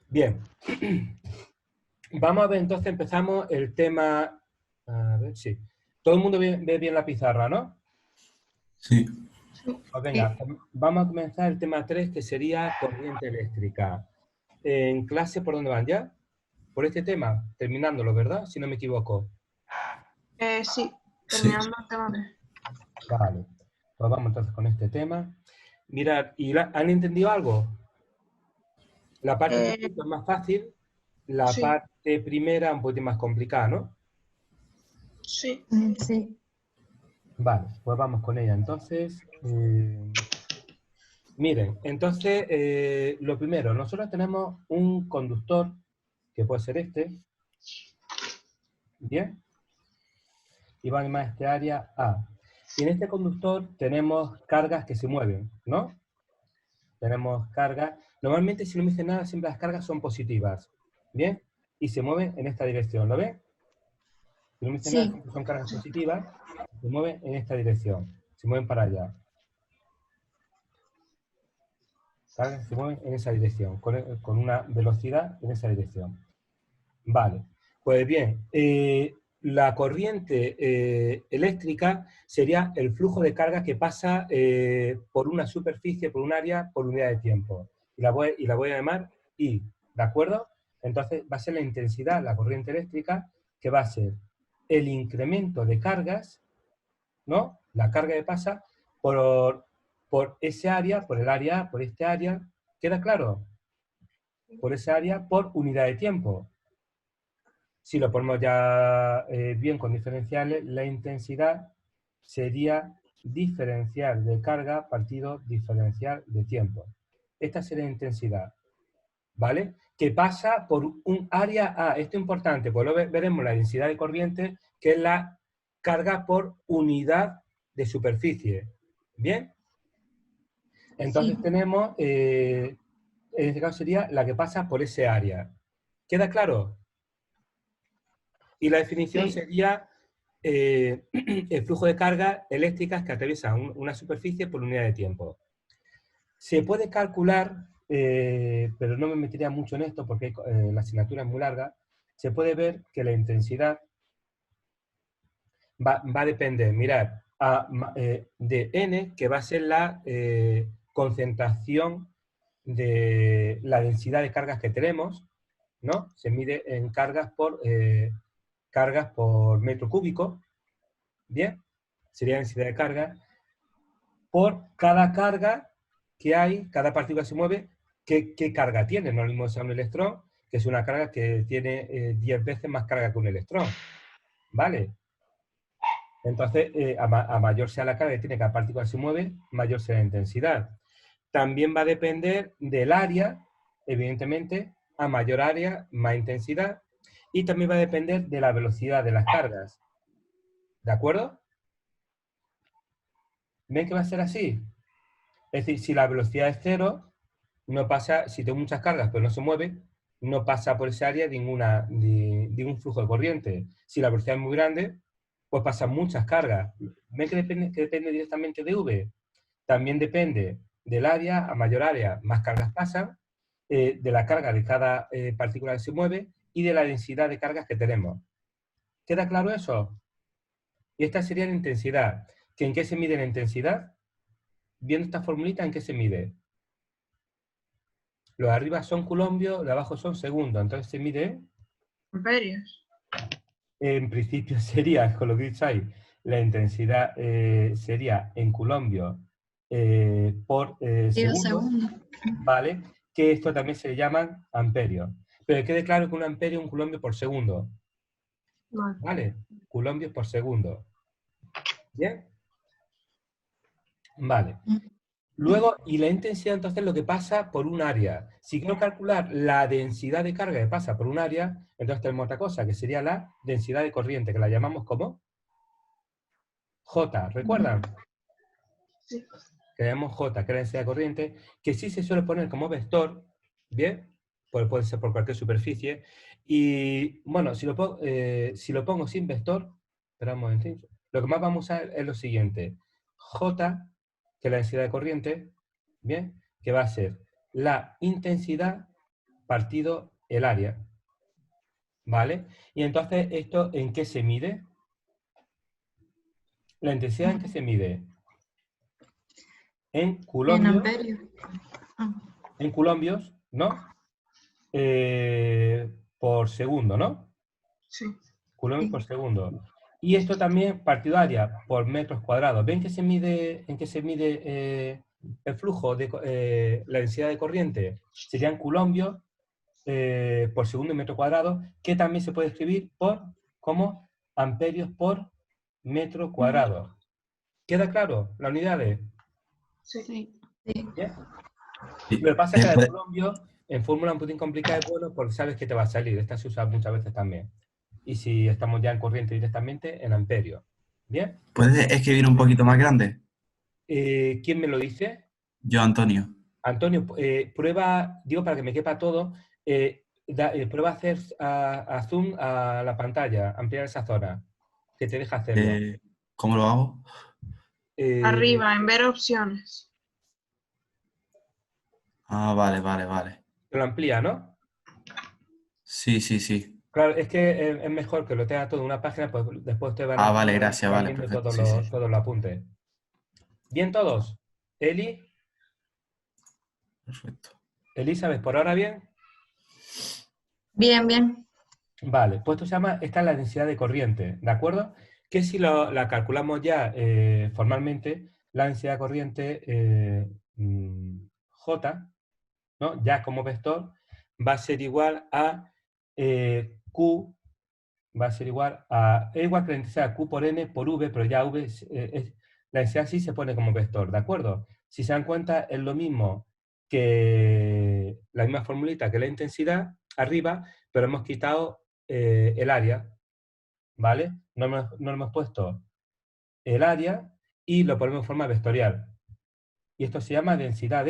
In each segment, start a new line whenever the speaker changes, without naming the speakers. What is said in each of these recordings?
Bien. Vamos a ver, entonces empezamos el tema. A ver, sí. Todo el mundo ve bien la pizarra, ¿no?
Sí,
Pues venga,
Sí.
vamos a comenzar el tema 3, que sería corriente eléctrica. En clase, ¿por dónde van ya? Por este tema, terminándolo, ¿verdad? Si no me equivoco.
Sí,
sí.
terminando el tema 3.
Vale. Pues vamos entonces con este tema. Mirad, ¿han entendido algo? La parte
Eh,
segunda es más fácil, la
sí,
parte primera un poquito más complicada, ¿no?
sí.
Sí.
Vale, pues vamos con ella. Entonces, miren, entonces, lo primero, nosotros tenemos un conductor, que puede ser este, ¿bien? Y va a animar este área A. Y en este conductor tenemos cargas que se mueven, ¿no? Tenemos cargas. Normalmente, si no me dicen nada, siempre las cargas son positivas, ¿bien? Y se mueven en esta dirección, ¿lo ven? Si no me dicen nada,
Sí.
siempre son cargas positivas, se mueven en esta dirección, se mueven para allá. Cargas que se mueven en esa dirección, con una velocidad en esa dirección. Vale, pues bien, la corriente eléctrica sería el flujo de carga que pasa por una superficie, por un área, por unidad de tiempo. Y la voy a llamar I, ¿de acuerdo? Entonces va a ser la intensidad, la corriente eléctrica, que va a ser el incremento de cargas, ¿no? La carga que pasa por ese área, por el área A, por este área, ¿queda claro? Por ese área, por unidad de tiempo. Si lo ponemos ya bien con diferenciales, la intensidad sería diferencial de carga partido diferencial de tiempo. Esta sería la intensidad, ¿vale? Que pasa por un área A. Esto es importante, pues luego veremos la densidad de corriente, que es la carga por unidad de superficie. ¿Bien? Entonces
Sí.
tenemos, en este caso sería la que pasa por ese área. ¿Queda claro? Y la definición
Sí.
sería el flujo de cargas eléctricas que atraviesan una superficie por unidad de tiempo. Se puede calcular, pero no me metería mucho en esto porque la asignatura es muy larga, se puede ver que la intensidad va a depender, mirad, de N, que va a ser la concentración de la densidad de cargas que tenemos, ¿no? Se mide en cargas por metro cúbico, ¿bien? Sería densidad de carga. Por cada carga que hay, cada partícula se mueve, ¿qué carga tiene? No es lo mismo sea un electrón, que es una carga que tiene 10 veces más carga que un electrón, ¿vale? Entonces, a mayor sea la carga que tiene cada partícula se mueve, mayor será la intensidad. También va a depender del área, evidentemente, a mayor área, más intensidad, y también va a depender de la velocidad de las cargas. ¿De acuerdo? ¿Ven que va a ser así? Es decir, si la velocidad es cero, no pasa, si tengo muchas cargas pero no se mueve, no pasa por esa área ningún flujo de corriente. Si la velocidad es muy grande, pues pasan muchas cargas. ¿Ven que depende directamente de V? También depende del área, a mayor área, más cargas pasan, de la carga de cada partícula que se mueve y de la densidad de cargas que tenemos. ¿Queda claro eso? Y esta sería la intensidad. ¿En qué se mide la intensidad? Viendo esta formulita, ¿en qué se mide? Los de arriba son colombios, los de abajo son segundos. Entonces se mide,
Amperios.
en principio sería, con lo que he dicho ahí, la intensidad sería en colombios por
Digo
segundo,
segundo.
¿vale? Que esto también se llaman amperios. Pero quede claro que un amperio es un culombio por segundo,
Vale.
¿vale? Colombios por segundo. ¿Bien? Vale. Luego, y la intensidad entonces es lo que pasa por un área. Si quiero calcular la densidad de carga que pasa por un área, entonces tenemos otra cosa, que sería la densidad de corriente, que la llamamos como J, ¿recuerdan?
Sí.
Que la llamamos J, que es la densidad de corriente, que sí se suele poner como vector, ¿bien? Puede ser por cualquier superficie. Y bueno, si lo pongo sin vector, espera un momentito, lo que más vamos a usar es lo siguiente. J, que es la densidad de corriente, ¿bien? Que va a ser la intensidad partido el área. ¿Vale? Y entonces, ¿esto en qué se mide? ¿La intensidad en qué se mide? En
En
culombios,
amperios. Ah,
en culombios, ¿no? Por segundo, ¿no?
Sí.
Coulombs
sí.
por segundo. Y esto también partido área por metros cuadrados. ¿Ven que se mide, en qué se mide el flujo de la densidad de corriente? Serían coulombios por segundo y metro cuadrado, que también se puede escribir como amperios por metro cuadrado. ¿Queda claro? ¿Las unidades?
Sí.
Sí, sí.
¿Bien?
Sí.
Lo que pasa es que el
Puede-
colombio en fórmula un poquito complicada es bueno porque sabes que te va a salir. Esta se usa muchas veces también. Y si estamos ya en corriente directamente, en amperio. ¿Bien?
¿Puedes escribir un poquito más grande?
¿Quién me lo dice?
Yo, Antonio.
Antonio, prueba, digo para que me quepa todo, prueba a hacer a zoom a la pantalla, ampliar esa zona, que te deja hacerlo.
¿Cómo lo hago?
Eh,
Arriba, en ver opciones.
Ah, vale, vale, vale.
lo amplía, ¿no?
Sí, sí, sí.
Claro, es que es mejor que lo tenga todo en una página, pues después te
Ah, vale, gracias,
van
vale,
viendo
perfecto, sí, sí.
todos los apuntes. ¿Bien todos? Eli,
Perfecto.
Elizabeth, ¿por ahora bien?
Bien, bien.
Vale, pues esto se llama, esta es la densidad de corriente, ¿de acuerdo? Que si la calculamos ya formalmente, la densidad de corriente J, ¿no? Ya como vector, va a ser igual a Q, va a ser igual a, es igual que la densidad Q por N por V, pero ya V, la densidad sí se pone como vector, ¿de acuerdo? Si se dan cuenta, es lo mismo que la misma formulita que la intensidad arriba, pero hemos quitado el área, ¿vale? No le hemos puesto el área y lo ponemos en forma vectorial. Y esto se llama densidad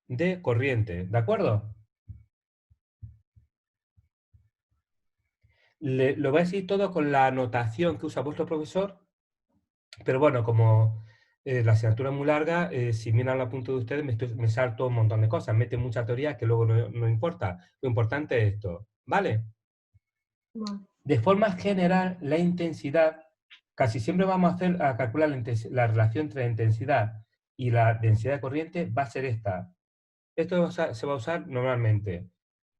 de corriente, ¿de acuerdo? Lo voy a decir todo con la notación que usa vuestro profesor, pero bueno, como la asignatura es muy larga, si miran la punta de ustedes me salto un montón de cosas, mete mucha teoría que luego no importa. Lo importante es esto, ¿vale?
Vale.
De forma general, la intensidad, casi siempre vamos a calcular la relación entre la intensidad y la densidad de corriente, va a ser esta. Esto se va a usar normalmente,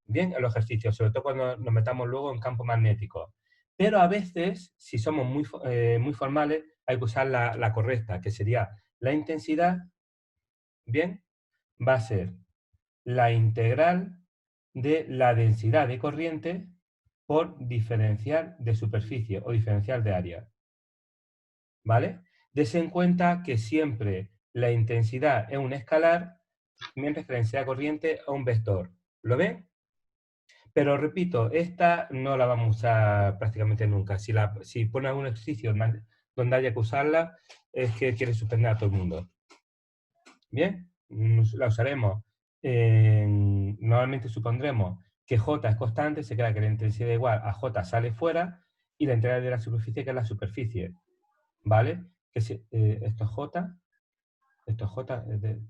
bien, en los ejercicios, sobre todo cuando nos metamos luego en campo magnético. Pero a veces, si somos muy formales, hay que usar la correcta, que sería la intensidad, bien, va a ser la integral de la densidad de corriente por diferencial de superficie o diferencial de área. ¿Vale? Dese en cuenta que siempre la intensidad es un escalar, mientras que la densidad de corriente es un vector. ¿Lo ven? Pero repito, esta no la vamos a usar prácticamente nunca. Si pone algún ejercicio donde haya que usarla, es que quiere suspender a todo el mundo. ¿Bien? La usaremos. Normalmente supondremos que J es constante, se queda que la intensidad es igual a J sale fuera y la integral de la superficie que es la superficie. ¿Vale? Esto es J,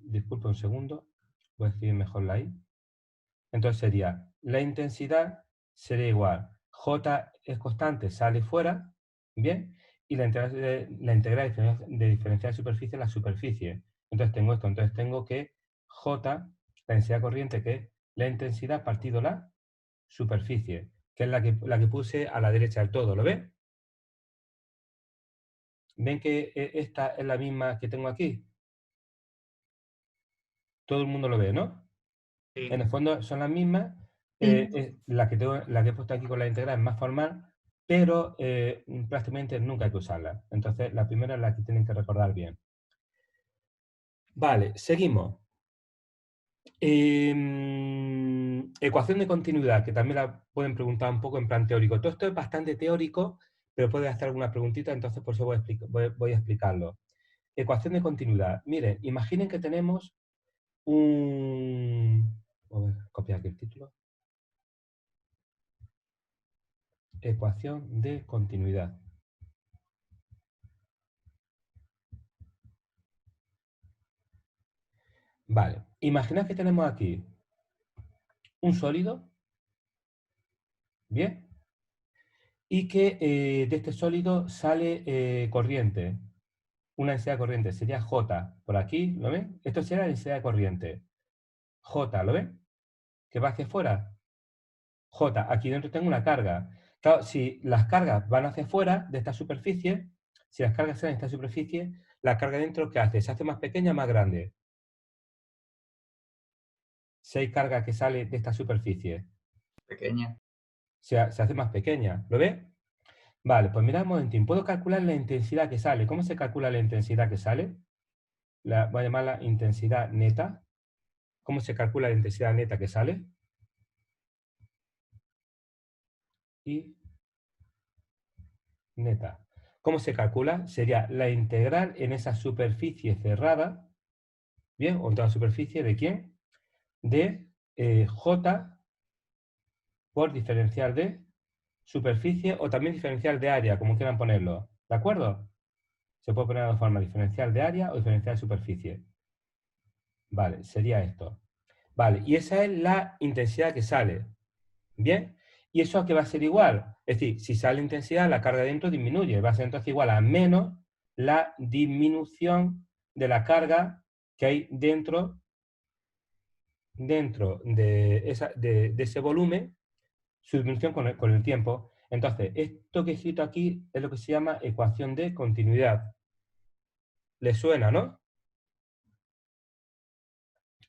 disculpe un segundo, voy a escribir mejor la I. Entonces sería, la intensidad sería igual, J es constante, sale fuera, ¿bien? Y la integral de diferencial de superficie es la superficie. Entonces tengo esto, entonces tengo que J, la densidad corriente, que es la intensidad partido la superficie, que es la que puse a la derecha del todo, ¿lo ven? ¿Ven que esta es la misma que tengo aquí? Todo el mundo lo ve, ¿no?
Sí.
En el fondo son las mismas.
Sí.
La que he puesto aquí con la integral es más formal, pero prácticamente nunca hay que usarla. Entonces, la primera es la que tienen que recordar bien. Vale, seguimos. Ecuación de continuidad, que también la pueden preguntar un poco en plan teórico. Todo esto es bastante teórico, pero puede hacer alguna preguntita, entonces por eso voy a explicarlo. Ecuación de continuidad. Miren, imaginen que tenemos un... A ver, copiar aquí el título. Ecuación de continuidad. Vale, imaginad que tenemos aquí un sólido, ¿bien? Y que de este sólido sale corriente, una densidad corriente, sería J, por aquí, ¿lo ven? Esto sería la densidad de corriente, J, ¿lo ven? Que va hacia afuera, J, aquí dentro tengo una carga. Claro, si las cargas van hacia afuera de esta superficie, si las cargas salen de esta superficie, la carga dentro, ¿qué hace? Se hace más pequeña o más grande. Si hay carga que sale de esta superficie,
Pequeña.
se hace más pequeña, ¿lo ves? Vale, pues mirad un momentín. Puedo calcular la intensidad que sale. ¿Cómo se calcula la intensidad que sale? Voy a llamarla intensidad neta. ¿Cómo se calcula la intensidad neta que sale? Y neta. ¿Cómo se calcula? Sería la integral en esa superficie cerrada, ¿bien? O en toda superficie, ¿de quién? De J por diferencial de superficie o también diferencial de área, como quieran ponerlo. ¿De acuerdo? Se puede poner de forma diferencial de área o diferencial de superficie. Vale, sería esto. Vale, y esa es la intensidad que sale. ¿Bien? ¿Y eso a qué va a ser igual? Es decir, si sale intensidad, la carga dentro disminuye. Va a ser entonces igual a menos la disminución de la carga que hay dentro de ese volumen, su disminución con el tiempo. Entonces, esto que he escrito aquí es lo que se llama ecuación de continuidad. ¿Le suena, no?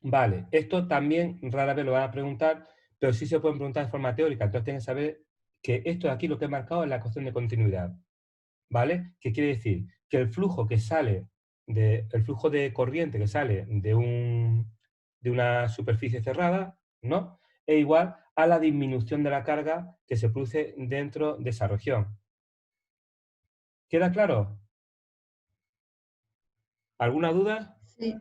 Vale, esto también rara vez lo van a preguntar, pero sí se pueden preguntar de forma teórica. Entonces tienen que saber que esto de aquí lo que he marcado es la ecuación de continuidad. ¿Vale? ¿Qué quiere decir? Que el flujo que sale, el flujo de corriente que sale de una superficie cerrada, ¿no? Es igual a la disminución de la carga que se produce dentro de esa región. ¿Queda claro? ¿Alguna duda?
Sí.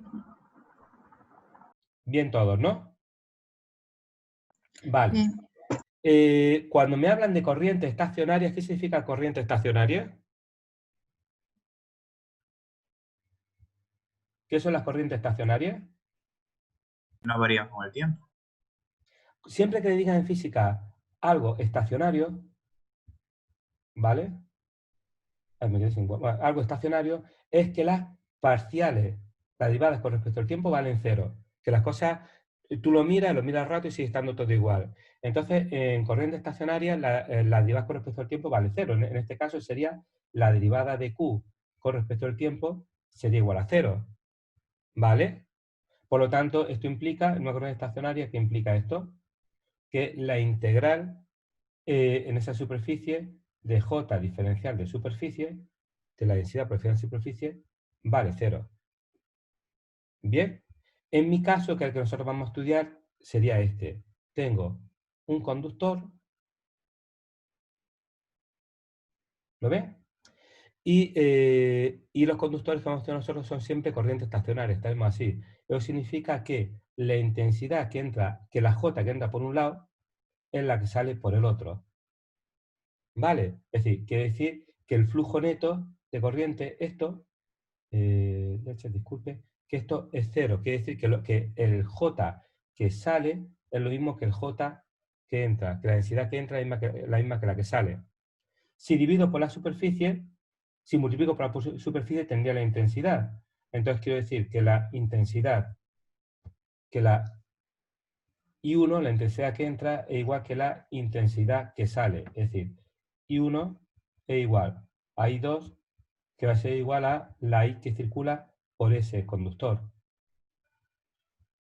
Bien todos, ¿no? Vale.
Bien.
Cuando me hablan de corrientes estacionarias, ¿qué significa corriente estacionaria? ¿Qué son las corrientes estacionarias?
No varían con el tiempo.
Siempre que le digan en física algo estacionario, ¿vale? Me quedé sin bueno, algo estacionario, es que las parciales, las derivadas con respecto al tiempo, valen cero. Que las cosas, tú lo miras rato y sigue estando todo igual. Entonces, en corriente estacionaria, las derivadas con respecto al tiempo vale cero. En este caso sería la derivada de Q con respecto al tiempo sería igual a cero. ¿Vale? Por lo tanto, esto implica, en una corriente estacionaria, ¿qué implica esto? Que la integral en esa superficie de J diferencial de superficie, de la densidad por diferencial de superficie, vale cero. Bien, en mi caso, que el que nosotros vamos a estudiar, sería este. Tengo un conductor, ¿lo ven? Y los conductores que vamos a estudiar nosotros son siempre corrientes estacionarias, estaremos así. Eso significa que la intensidad que entra, que la J que entra por un lado, es la que sale por el otro. ¿Vale? Es decir, quiere decir que el flujo neto de corriente, esto, disculpe, que esto es cero. Quiere decir que el J que sale es lo mismo que el J que entra, que la densidad que entra es la misma que la que sale. Si divido por la superficie, si multiplico por la superficie tendría la intensidad. Entonces quiero decir que la intensidad, que la I1, la intensidad que entra, es igual que la intensidad que sale. Es decir, I1 es igual a I2, que va a ser igual a la I que circula por ese conductor.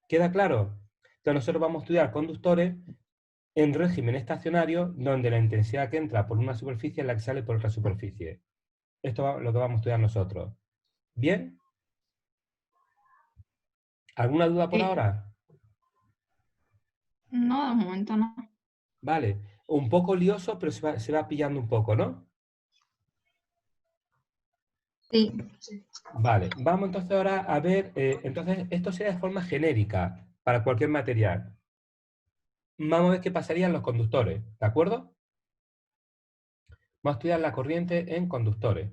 ¿Queda claro? Entonces nosotros vamos a estudiar conductores en régimen estacionario, donde la intensidad que entra por una superficie es la que sale por otra superficie. Esto es lo que vamos a estudiar nosotros. ¿Bien? ¿Alguna duda por ahora?
No, de momento no.
Vale. Un poco lioso, pero se va pillando un poco, ¿no?
Sí.
Vale. Vamos entonces ahora a ver, entonces esto sería de forma genérica para cualquier material. Vamos a ver qué pasaría en los conductores, ¿de acuerdo? Vamos a estudiar la corriente en conductores.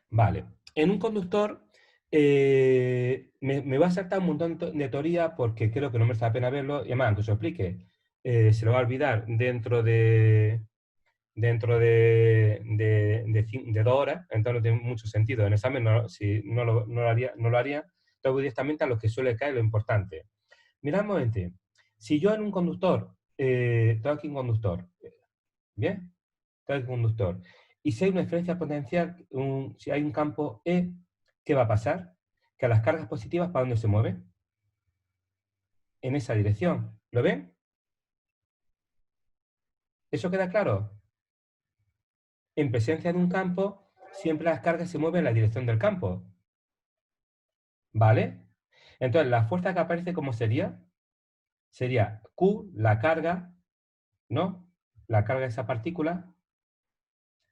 Vale. en un conductor me va a saltar un montón de teoría porque creo que no merece la pena verlo. Y además, aunque se lo explique, se lo va a olvidar dentro de 2 horas, entonces no tiene mucho sentido. En el examen, si no lo haría, entonces voy directamente a lo que suele caer, lo importante. Mirad un momento. Si yo en un conductor, tengo aquí un conductor, ¿bien? Tengo aquí un conductor. Y si hay una diferencia potencial, si hay un campo E, ¿qué va a pasar? Que a las cargas positivas, ¿para dónde se mueven? En esa dirección. ¿Lo ven? ¿Eso queda claro? En presencia de un campo, siempre las cargas se mueven en la dirección del campo. ¿Vale? Entonces, la fuerza que aparece, ¿cómo sería? Sería Q, la carga, ¿no? La carga de esa partícula.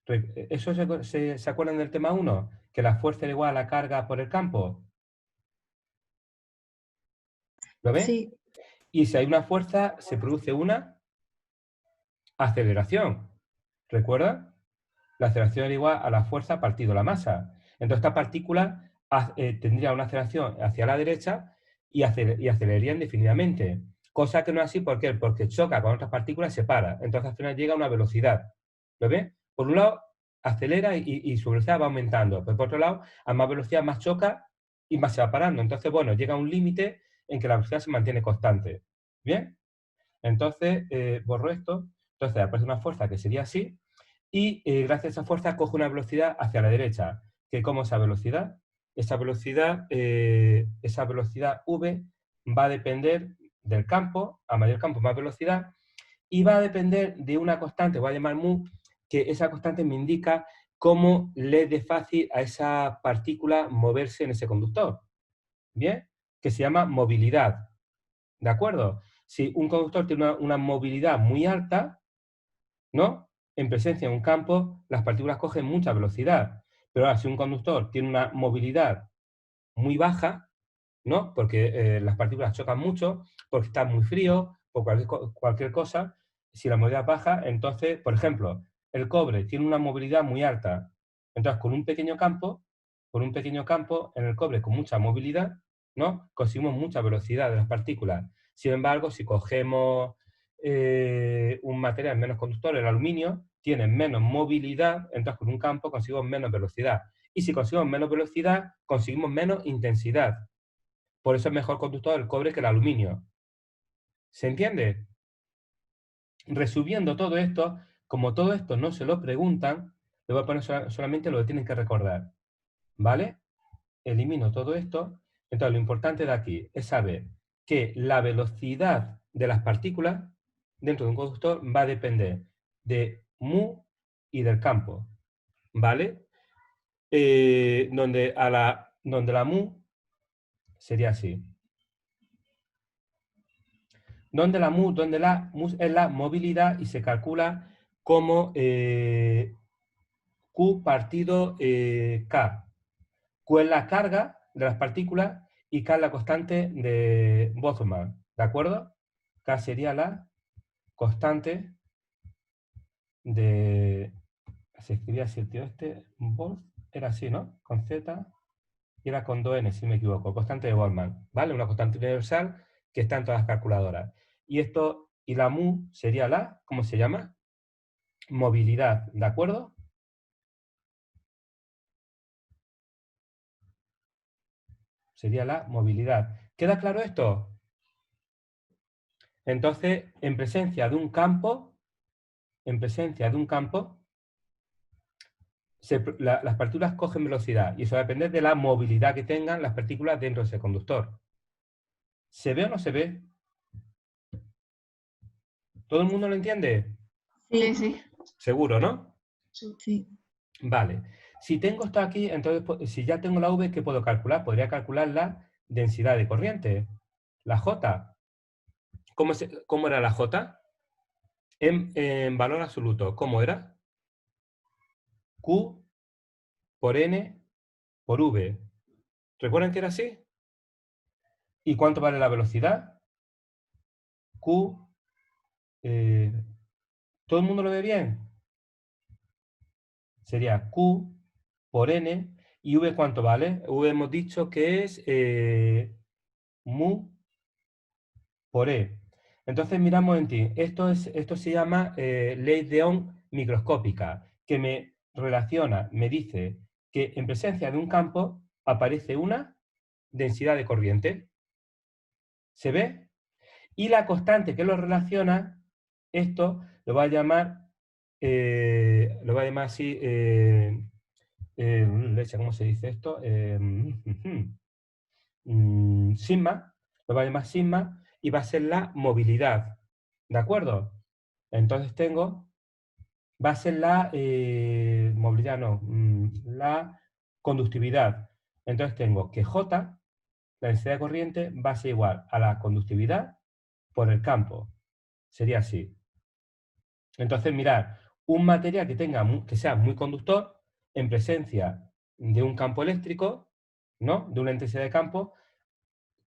¿Eso se acuerdan del tema 1? Que la fuerza era igual a la carga por el campo. ¿Lo ven?
Sí.
Y si hay una fuerza, se produce una aceleración. ¿Recuerda? La aceleración era igual a la fuerza partido la masa. Entonces esta partícula tendría una aceleración hacia la derecha y aceleraría indefinidamente. Cosa que no es así, ¿por qué? Porque choca con otras partículas y se para. Entonces al final llega a una velocidad. ¿Lo ves? Por un lado, acelera y su velocidad va aumentando. Pero por otro lado, a más velocidad más choca y más se va parando. Entonces, bueno, llega a un límite en que la velocidad se mantiene constante. ¿Bien? Entonces, borro esto. Entonces aparece una fuerza que sería así. Y gracias a esa fuerza coge una velocidad hacia la derecha. ¿Que cómo esa velocidad? Esa velocidad v va a depender del campo, a mayor campo más velocidad, y va a depender de una constante, voy a llamar mu, que esa constante me indica cómo le es de fácil a esa partícula moverse en ese conductor. ¿Bien? Que se llama movilidad. ¿De acuerdo? Si un conductor tiene una movilidad muy alta, ¿no? En presencia de un campo, las partículas cogen mucha velocidad. Pero ahora, si un conductor tiene una movilidad muy baja, ¿no? Porque las partículas chocan mucho, porque está muy frío, por cualquier cosa, si la movilidad es baja, entonces, por ejemplo, el cobre tiene una movilidad muy alta. Entonces, con un pequeño campo en el cobre con mucha movilidad, ¿no? Conseguimos mucha velocidad de las partículas. Sin embargo, si cogemos un material menos conductor, el aluminio, tiene menos movilidad, entonces con un campo conseguimos menos velocidad. Y si conseguimos menos velocidad, conseguimos menos intensidad. Por eso es mejor conductor el cobre que el aluminio. ¿Se entiende? Resumiendo todo esto, como todo esto no se lo preguntan, le voy a poner solamente lo que tienen que recordar. ¿Vale? Elimino todo esto. Entonces, lo importante de aquí es saber que la velocidad de las partículas dentro de un conductor va a depender de mu y del campo. ¿Vale? Donde la mu sería así. Donde la mu es la movilidad y se calcula como Q partido K. Q es la carga de las partículas y K es la constante de Boltzmann, ¿de acuerdo? K sería la constante de... Se escribía así el tío este, Boltz, era así, ¿no? Con Z y era con 2N, si me equivoco, constante de Boltzmann, ¿vale? Una constante universal que está en todas las calculadoras. Y la mu sería la, ¿cómo se llama? Movilidad, ¿de acuerdo? Sería la movilidad. ¿Queda claro esto? Entonces, en presencia de un campo, las partículas cogen velocidad y eso va a depender de la movilidad que tengan las partículas dentro de ese conductor. ¿Se ve o no se ve? ¿Todo el mundo lo entiende?
Sí, sí.
Seguro, ¿no?
Sí.
Vale. Si tengo esto aquí, entonces, si ya tengo la V, ¿qué puedo calcular? Podría calcular la densidad de corriente, la J. ¿Cómo era la J? En valor absoluto, ¿cómo era? Q por N por V. ¿Recuerdan que era así? ¿Y cuánto vale la velocidad? Q. ¿Todo el mundo lo ve bien? Sería Q por N ¿Y V cuánto vale? V hemos dicho que es mu por E. Entonces, miramos en ti. Esto se llama ley de Ohm microscópica, que me relaciona, me dice que en presencia de un campo aparece una densidad de corriente. ¿Se ve? Y la constante que lo relaciona, esto lo va a llamar así, ¿cómo se dice esto? Sigma, lo va a llamar sigma, y va a ser la movilidad, ¿de acuerdo? Entonces va a ser la movilidad, no, la conductividad. Entonces tengo que J, la densidad de corriente, va a ser igual a la conductividad por el campo. Sería así. Entonces, mirad, un material que sea muy conductor en presencia de un campo eléctrico, ¿no? De una intensidad de campo,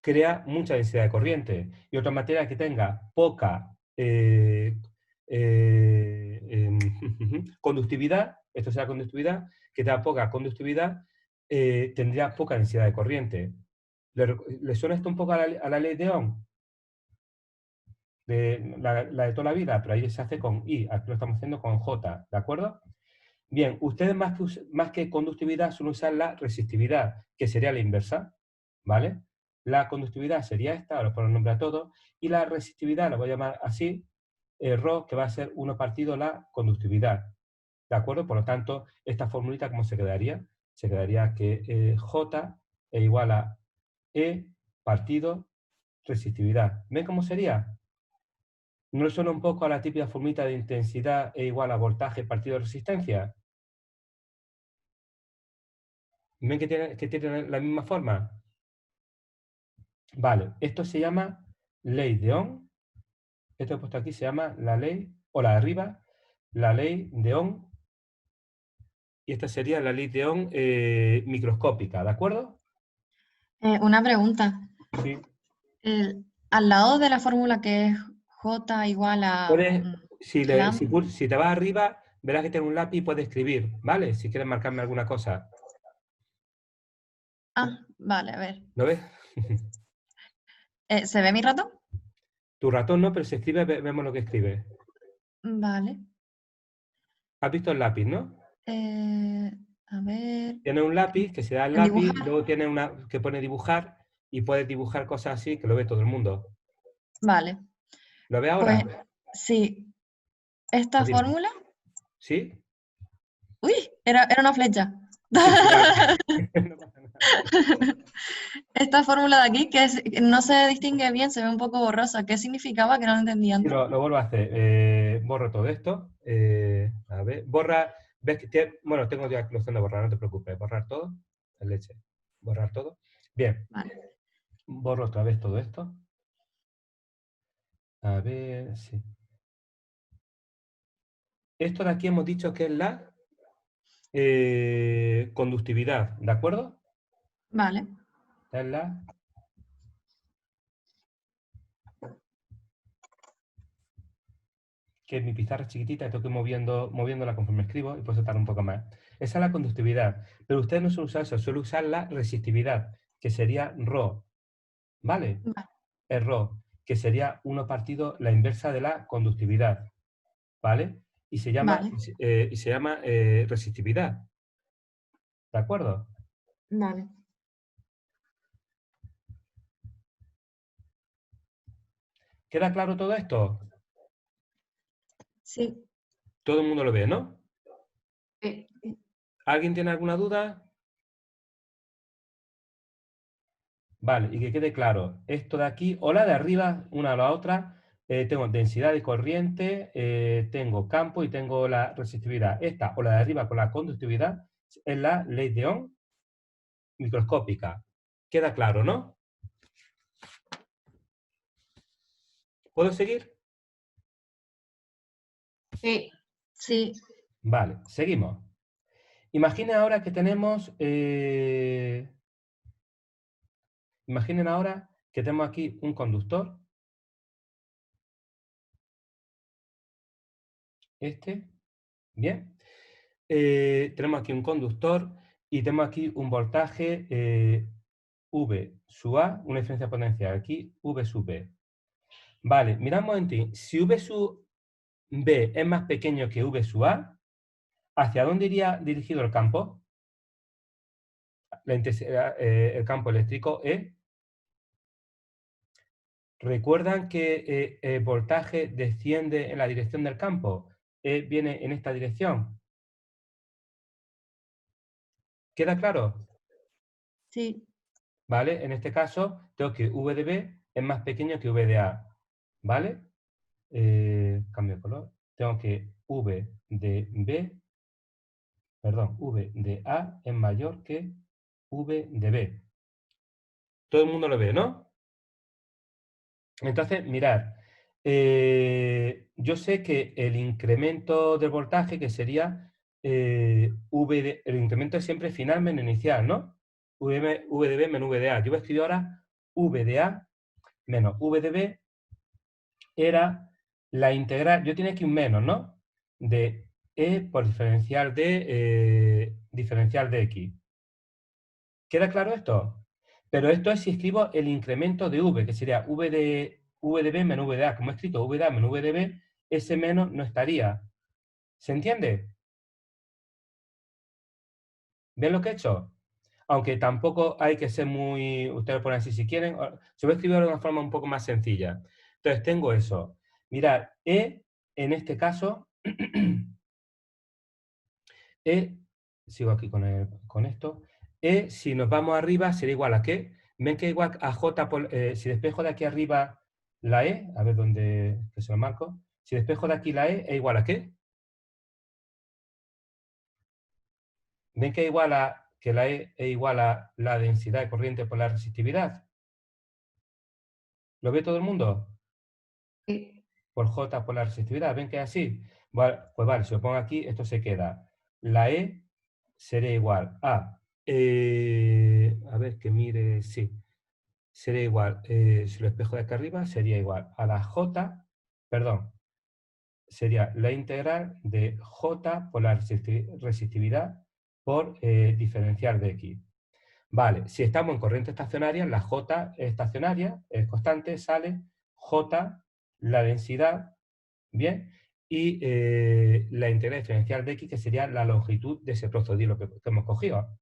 crea mucha densidad de corriente. Y otro material que tenga poca conductividad, esto será conductividad, que tenga poca conductividad, tendría poca densidad de corriente. ¿Le suena esto un poco a la ley de Ohm? La de toda la vida, pero ahí se hace con I, aquí lo estamos haciendo con J, ¿de acuerdo? Bien, ustedes más que conductividad suelen usar la resistividad, que sería la inversa, ¿vale? La conductividad sería esta, ahora os pongo el nombre a todo, y la resistividad la voy a llamar así, ρ, que va a ser 1 partido la conductividad, ¿de acuerdo? Por lo tanto, esta formulita, ¿cómo se quedaría? Se quedaría que J es igual a E partido resistividad. ¿Ven cómo sería? ¿No le suena un poco a la típica formulita de intensidad E igual a voltaje partido resistencia? ¿Ven que tiene la misma forma? Vale, esto se llama ley de Ohm. Esto que he puesto aquí se llama la ley, o la de arriba, la ley de Ohm. Y esta sería la ley de Ohm microscópica, ¿de acuerdo?
Una pregunta.
Sí.
Al lado de la fórmula que es J igual a
Puedes,
lambda.
si te vas arriba, verás que tiene un lápiz y puedes escribir, ¿vale? Si quieres marcarme alguna cosa.
Ah, vale, a ver.
¿Lo ves?
¿Se ve mi ratón?
Tu ratón no, pero si escribe, vemos lo que escribe.
Vale.
¿Has visto el lápiz, no?
A ver.
Tiene un lápiz que se da el
En
lápiz,
dibujar.
luego tiene una que pone dibujar y puedes dibujar cosas así que lo ve todo el mundo.
Vale.
¿Lo ve
Pues
ahora?
sí. Esta
Dime.
fórmula.
¿Sí?
¡Uy! Era una flecha.
Sí, sí, vale. No pasa nada.
Esta fórmula de aquí, no se distingue bien, se ve un poco borrosa. ¿Qué significaba? Que no lo entendí
Sí,
antes.
lo vuelvo a hacer. Borro todo esto. A ver, borra. ¿Ves que bueno, tengo ya la opción de borrar, no te preocupes. Borrar todo. En leche. Borrar todo. Bien.
Vale.
Borro otra vez todo esto. A ver, sí. Esto de aquí hemos dicho que es la conductividad, ¿de acuerdo?
Vale.
Esta es la que mi pizarra es chiquitita y tengo que ir moviéndola conforme escribo y por eso tarda un poco más. Esa es la conductividad. Pero ustedes no suelen usar eso, suelen usar la resistividad, que sería ρ. ¿Vale?
Vale.
Es ρ, que sería 1 partido la inversa de la conductividad. ¿Vale? Y se llama,
Vale.
resistividad. ¿De acuerdo?
Vale.
¿Queda claro todo esto?
Sí.
Todo el mundo lo ve, ¿no?
Sí.
¿Alguien tiene alguna duda? Vale, y que quede claro, esto de aquí, o la de arriba, una a la otra, tengo densidad de corriente, tengo campo y tengo la resistividad. Esta, o la de arriba con la conductividad, es la ley de Ohm microscópica. Queda claro, ¿no? ¿Puedo seguir?
Sí. Sí.
Vale, seguimos. Imaginen ahora que tenemos... imaginen ahora que tenemos aquí un conductor. Este. Bien. Tenemos aquí un conductor y tenemos aquí un voltaje V sub A, una diferencia potencial. Aquí V sub B. Vale, miramos en ti. Si V sub B es más pequeño que V sub A, ¿hacia dónde iría dirigido el campo? La intensidad, el campo eléctrico E. ¿Recuerdan que el voltaje desciende en la dirección del campo? E viene en esta dirección. ¿Queda claro?
Sí.
¿Vale? En este caso, tengo que V de B es más pequeño que V de A. ¿Vale? Cambio de color. Tengo que V de B, perdón, V de A es mayor que V de B. Todo el mundo lo ve, ¿no? Entonces, mirad, yo sé que el incremento del voltaje, que sería el incremento es siempre final menos inicial, ¿no? V de B menos V de A. Yo voy a escribir ahora V de A menos V de B era la integral, yo tenía aquí un menos, ¿no? De E por diferencial de X. ¿Queda claro esto? Pero esto es si escribo el incremento de V, que sería V de B menos V de A. Como he escrito V de A menos V de B, ese menos no estaría. ¿Se entiende? ¿Ven lo que he hecho? Aunque tampoco hay que ser muy... Ustedes lo ponen así si quieren. Se voy a escribir de una forma un poco más sencilla. Entonces tengo eso. Mirad, E, en este caso, E, sigo aquí con esto, E, si nos vamos arriba, sería igual a ¿qué? Ven que igual a J, si despejo de aquí arriba la E, a ver dónde, que se lo marco, si despejo de aquí la E, ¿es igual a qué? ¿Ven que que la E es igual a la densidad de corriente por la resistividad? ¿Lo ve todo el mundo?
Sí.
Por J por la resistividad, ¿ven que es así? Vale, pues vale, si lo pongo aquí, esto se queda. La E sería igual a ver que mire, sí, sería igual, si lo espejo de acá arriba, sería igual a la J, perdón, sería la integral de J por la resistividad por diferencial de X. Vale, si estamos en corriente estacionaria, la J es estacionaria, es constante, sale J, la densidad, ¿bien? Y la integral diferencial de X, que sería la longitud de ese trozo de hilo que hemos cogido.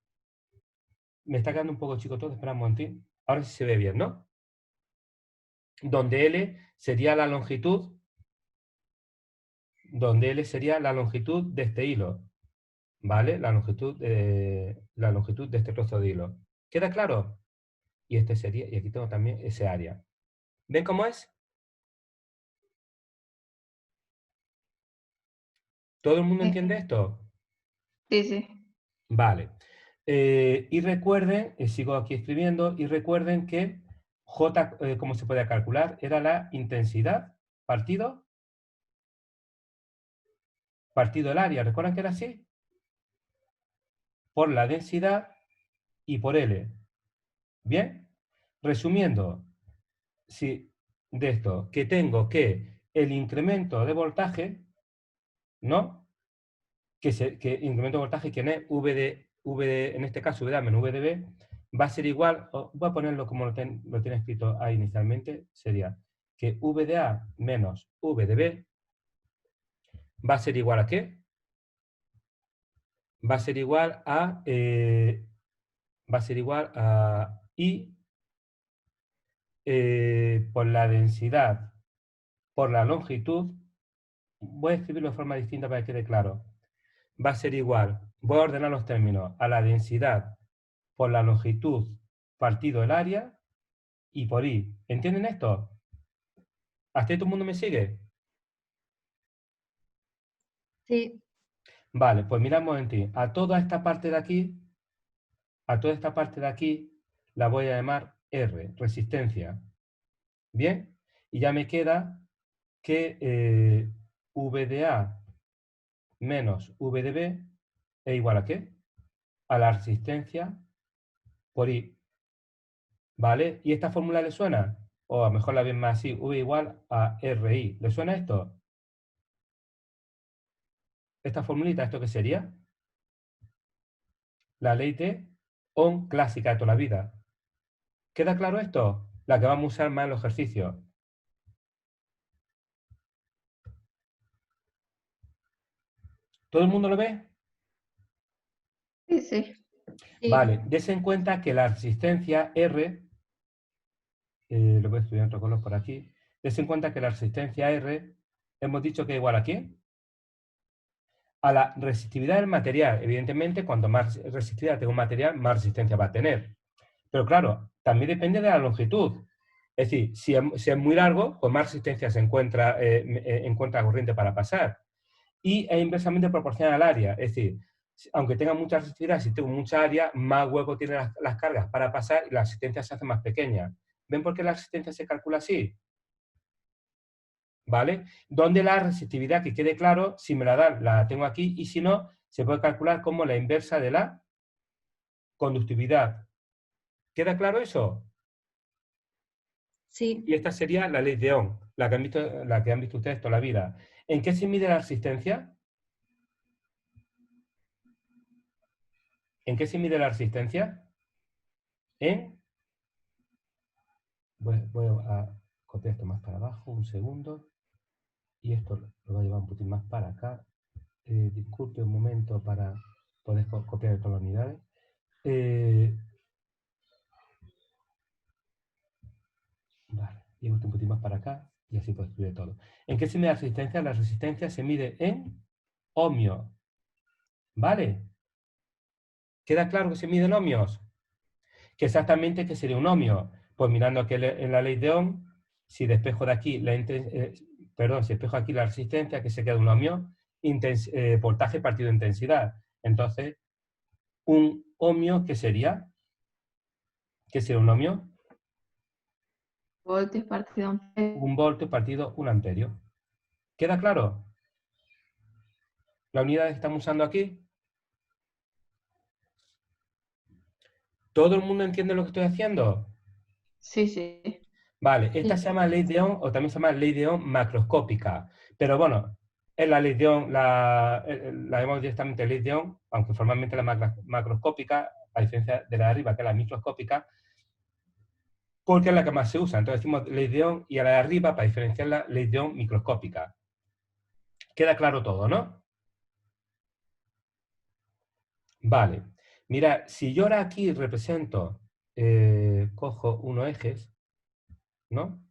Me está quedando un poco chico todo, espera un momentín. Ahora sí se ve bien, ¿no? Donde L sería la longitud, de este hilo, ¿vale? La longitud de este trozo de hilo. ¿Queda claro? Y este sería, y aquí tengo también ese área. ¿Ven cómo es? ¿Todo el mundo entiende esto?
Sí, sí.
Vale. Y recuerden, sigo aquí escribiendo, y recuerden que J, ¿cómo se puede calcular? Era la intensidad partido el área. ¿Recuerdan que era así? Por la densidad y por L. ¿Bien? Resumiendo, si de esto, que tengo que el incremento de voltaje, ¿no? Que incremento de voltaje que es en este caso V de A menos V de B, va a ser igual, voy a ponerlo como lo tiene escrito ahí inicialmente, sería que V de A menos V de B va a ser igual a ¿qué? Va a ser igual a I por la densidad por la longitud. Voy a escribirlo de forma distinta para que quede claro. Va a ser igual, voy a ordenar los términos, a la densidad por la longitud partido el área y por I. ¿Entienden esto? ¿Hasta ahí todo el mundo me sigue?
Sí.
Vale, pues miramos en ti. A toda esta parte de aquí, la voy a llamar R, resistencia. ¿Bien? Y ya me queda que V de A menos V de B es igual a ¿qué? A la resistencia por I. ¿Vale? ¿Y esta fórmula le suena? O a lo mejor la ven más así, V igual a RI. ¿Le suena esto? ¿Esta formulita, esto qué sería? la ley de Ohm clásica de toda la vida. ¿Queda claro esto? La que vamos a usar más en los ejercicios. ¿Todo el mundo lo ve?
Sí, sí.
Sí.
Vale, dese en cuenta que la resistencia R, lo voy a estudiar en otro color por aquí, dese en cuenta que la resistencia R, hemos dicho que es igual a ¿quién? A la resistividad del material. Evidentemente, cuanto más resistividad tenga un material, más resistencia va a tener. Pero claro, también depende de la longitud. Es decir, si es muy largo, pues más resistencia se encuentra corriente para pasar. Y es inversamente proporcional al área. Es decir, aunque tenga mucha resistividad, si tengo mucha área, más hueco tienen las cargas para pasar y la resistencia se hace más pequeña. ¿Ven por qué la resistencia se calcula así? ¿Vale? Donde la resistividad, que quede claro, si me la dan, la tengo aquí, y si no, se puede calcular como la inversa de la conductividad. ¿Queda claro eso?
Sí.
Y esta sería la ley de Ohm, la que han visto ustedes toda la vida. ¿En qué se mide la resistencia? ¿En qué se mide la resistencia? Voy a copiar esto más para abajo, un segundo. Y esto lo voy a llevar un poquito más para acá. Disculpe un momento para poder copiar todas las unidades. Vale, llevo esto un poquito más para acá y así puedo escribir todo. ¿En qué se mide la resistencia? La resistencia se mide en ohmios. ¿Vale? ¿Queda claro que se mide en ohmios? ¿Qué exactamente qué sería un ohmio? Pues mirando aquí en la ley de Ohm, si despejo de aquí si despejo aquí la resistencia, que se queda un ohmio, voltaje partido intensidad. Entonces, un ohmio, ¿qué sería? ¿Qué sería un ohmio?
Voltios partido amperio.
Un voltio partido un amperio. ¿Queda claro? ¿La unidad que estamos usando aquí? ¿Todo el mundo entiende lo que estoy haciendo?
Sí, sí.
Vale, esta
Sí.
se llama ley de Ohm o también se llama ley de Ohm macroscópica. Pero bueno, es la ley de Ohm, la llamamos directamente ley de Ohm, aunque formalmente la macroscópica, a diferencia de la de arriba, que es la microscópica, porque es la que más se usa. Entonces decimos ley de Ohm y a la de arriba, para diferenciarla, ley de Ohm microscópica. Queda claro todo, ¿no? Vale. Mira, si yo ahora aquí represento, cojo unos ejes, ¿no?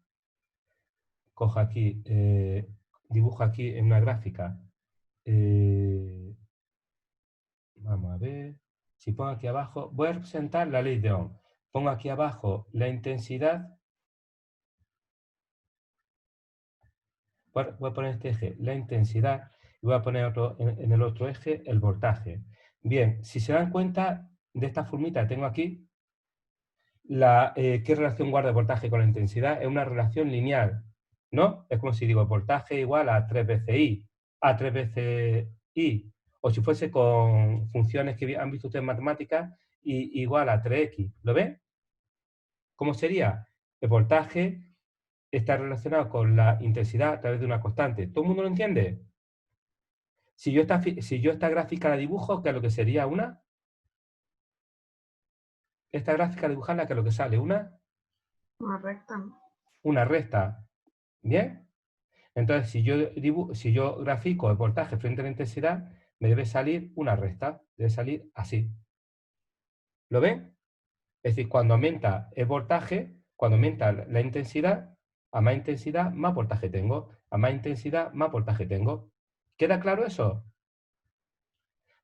Cojo aquí, dibujo aquí en una gráfica. Vamos a ver. Si pongo aquí abajo, voy a representar la ley de Ohm. Pongo aquí abajo la intensidad. Voy a poner este eje la intensidad y voy a poner en el otro eje el voltaje. Bien, si se dan cuenta de esta formita que tengo aquí, ¿qué relación guarda el voltaje con la intensidad? Es una relación lineal, ¿no? Es como si digo voltaje igual a 3 veces I, a 3 veces I, o si fuese con funciones que han visto ustedes en matemáticas, I igual a 3X. ¿Lo ven? ¿Cómo sería? El voltaje está relacionado con la intensidad a través de una constante. ¿Todo el mundo lo entiende? Si yo esta gráfica la dibujo, ¿qué es lo que sería una? Esta gráfica dibujarla, ¿qué es lo que sale? Una
Recta, ¿no?
recta. ¿Bien? Entonces, si yo grafico el voltaje frente a la intensidad, me debe salir una recta. Debe salir así. ¿Lo ven? Es decir, cuando aumenta el voltaje, cuando aumenta la intensidad, a más intensidad, más voltaje tengo. A más intensidad, más voltaje tengo. ¿Queda claro eso?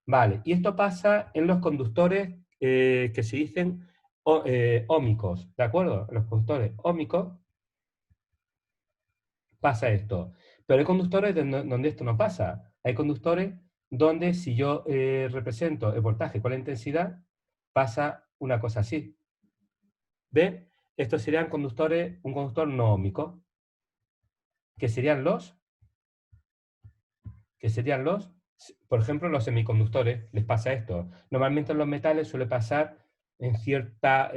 Vale, y esto pasa en los conductores que se dicen óhmicos, ¿de acuerdo? Los conductores óhmicos pasa esto. Pero hay conductores donde esto no pasa. Hay conductores donde si yo represento el voltaje con la intensidad, pasa una cosa así. ¿Ven? Estos serían conductores, un conductor no óhmico. Que serían por ejemplo, los semiconductores, les pasa esto. Normalmente en los metales suele pasar en cierta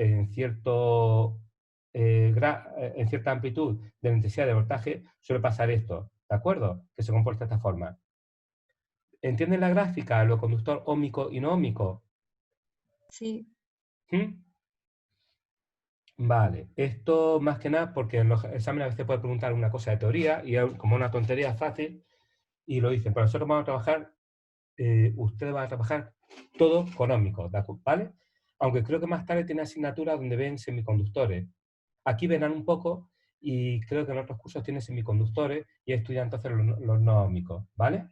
amplitud de la intensidad de voltaje, suele pasar esto, ¿de acuerdo? Que se comporta de esta forma. ¿Entienden la gráfica, lo conductor óhmico y no óhmico?
Sí.
¿Mm? Vale, esto más que nada porque en los exámenes a veces puede preguntar una cosa de teoría y es como una tontería fácil y lo dicen, pero nosotros vamos a trabajar, ustedes van a trabajar todo económico, ¿vale? Aunque creo que más tarde tiene asignaturas donde ven semiconductores. Aquí verán un poco y creo que en otros cursos tienen semiconductores y estudian entonces los no ómicos, ¿vale?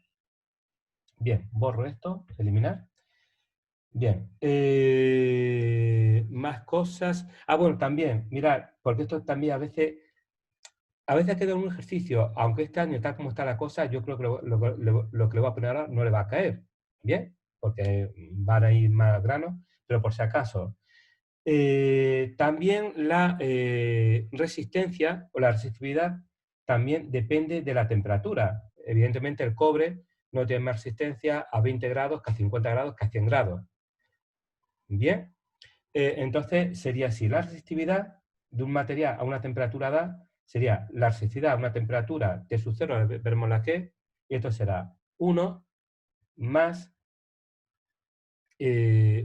Bien, borro esto, eliminar. Bien, más cosas. Ah, bueno, también, mirad, porque esto también a veces queda un ejercicio, aunque este año, tal como está la cosa, yo creo que lo que le voy a poner ahora no le va a caer, ¿bien? Porque van a ir más granos, pero por si acaso. También la resistencia o la resistividad también depende de la temperatura. Evidentemente el cobre no tiene más resistencia a 20 grados que a 50 grados que a 100 grados. Bien, entonces sería así, la resistividad de un material a una temperatura dada sería la resistividad a una temperatura T sub 0, veremos la que, y esto será 1 más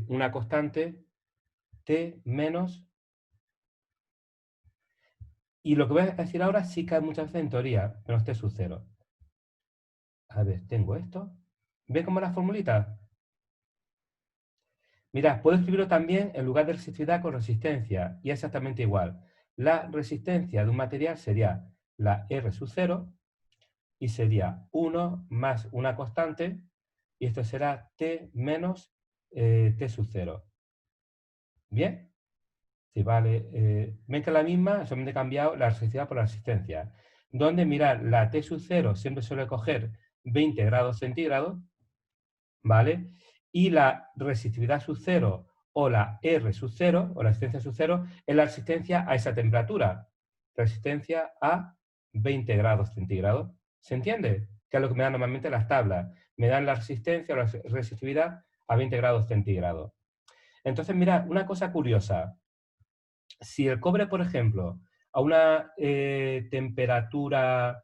una constante T menos, y lo que voy a decir ahora sí cae muchas veces en teoría, menos T sub 0. A ver, tengo esto. ¿Ves cómo es la formulita? Mirad, puedo escribirlo también en lugar de resistividad con resistencia, y es exactamente igual. La resistencia de un material sería la R sub 0, y sería 1 más una constante, y esto será T menos T sub 0. ¿Bien? Sí, vale. Ven que es la misma, solamente he cambiado la resistividad por la resistencia. Donde, mirad, la T sub 0 siempre suele coger 20 grados centígrados, ¿vale? Y la resistividad sub 0 o la R sub 0 o la resistencia sub 0 es la resistencia a esa temperatura. Resistencia a 20 grados centígrados. ¿Se entiende? Que es lo que me dan normalmente las tablas. Me dan la resistencia o la resistividad a 20 grados centígrados. Entonces, mirad, una cosa curiosa. Si el cobre, por ejemplo, a una temperatura...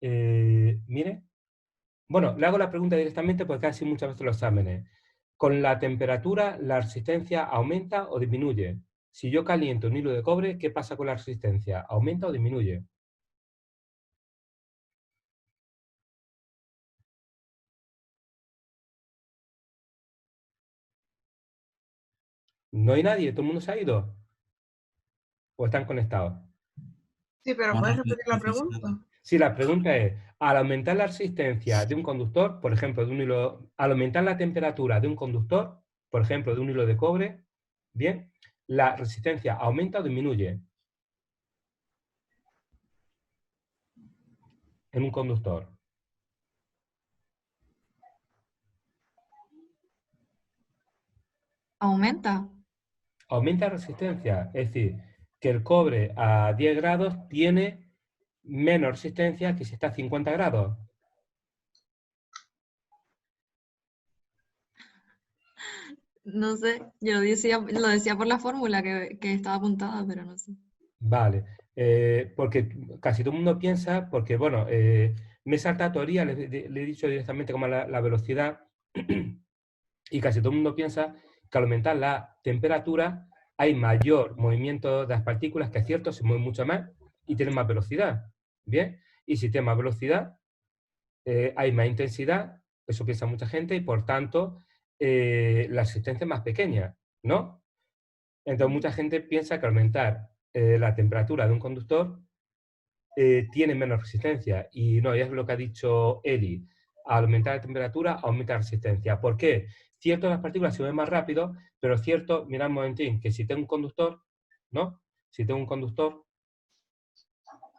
mire, bueno, le hago la pregunta directamente porque casi muchas veces los exámenes. Con la temperatura, ¿la resistencia aumenta o disminuye? Si yo caliento un hilo de cobre, ¿qué pasa con la resistencia? ¿Aumenta o disminuye? ¿No hay nadie? ¿Todo el mundo se ha ido? ¿O están conectados?
Sí, pero
Ahora
¿puedes
sí,
repetir la pregunta?
Sí, la pregunta es, al aumentar la resistencia de un conductor, por ejemplo, de un hilo, al aumentar la temperatura de un conductor, por ejemplo, de un hilo de cobre, bien, ¿la resistencia aumenta o disminuye en un conductor?
¿Aumenta?
Aumenta la resistencia, es decir, que el cobre a 10 grados tiene menos resistencia que si está a 50 grados.
No sé, yo lo decía por la fórmula que estaba apuntada, pero no sé.
Vale, porque casi todo el mundo piensa, porque bueno, me salta teoría, le he dicho directamente como la velocidad, y casi todo el mundo piensa que al aumentar la temperatura hay mayor movimiento de las partículas, que es cierto, se mueven mucho más y tienen más velocidad. Bien, y si tiene más velocidad, hay más intensidad, eso piensa mucha gente, y por tanto la resistencia es más pequeña, ¿no? Entonces mucha gente piensa que al aumentar la temperatura de un conductor tiene menos resistencia, y no, es lo que ha dicho Eli. Al aumentar la temperatura, aumenta la resistencia. ¿Por qué? Cierto, las partículas se mueven más rápido, pero cierto, mirad un momentín, que si tengo un conductor, ¿no? Si tengo un conductor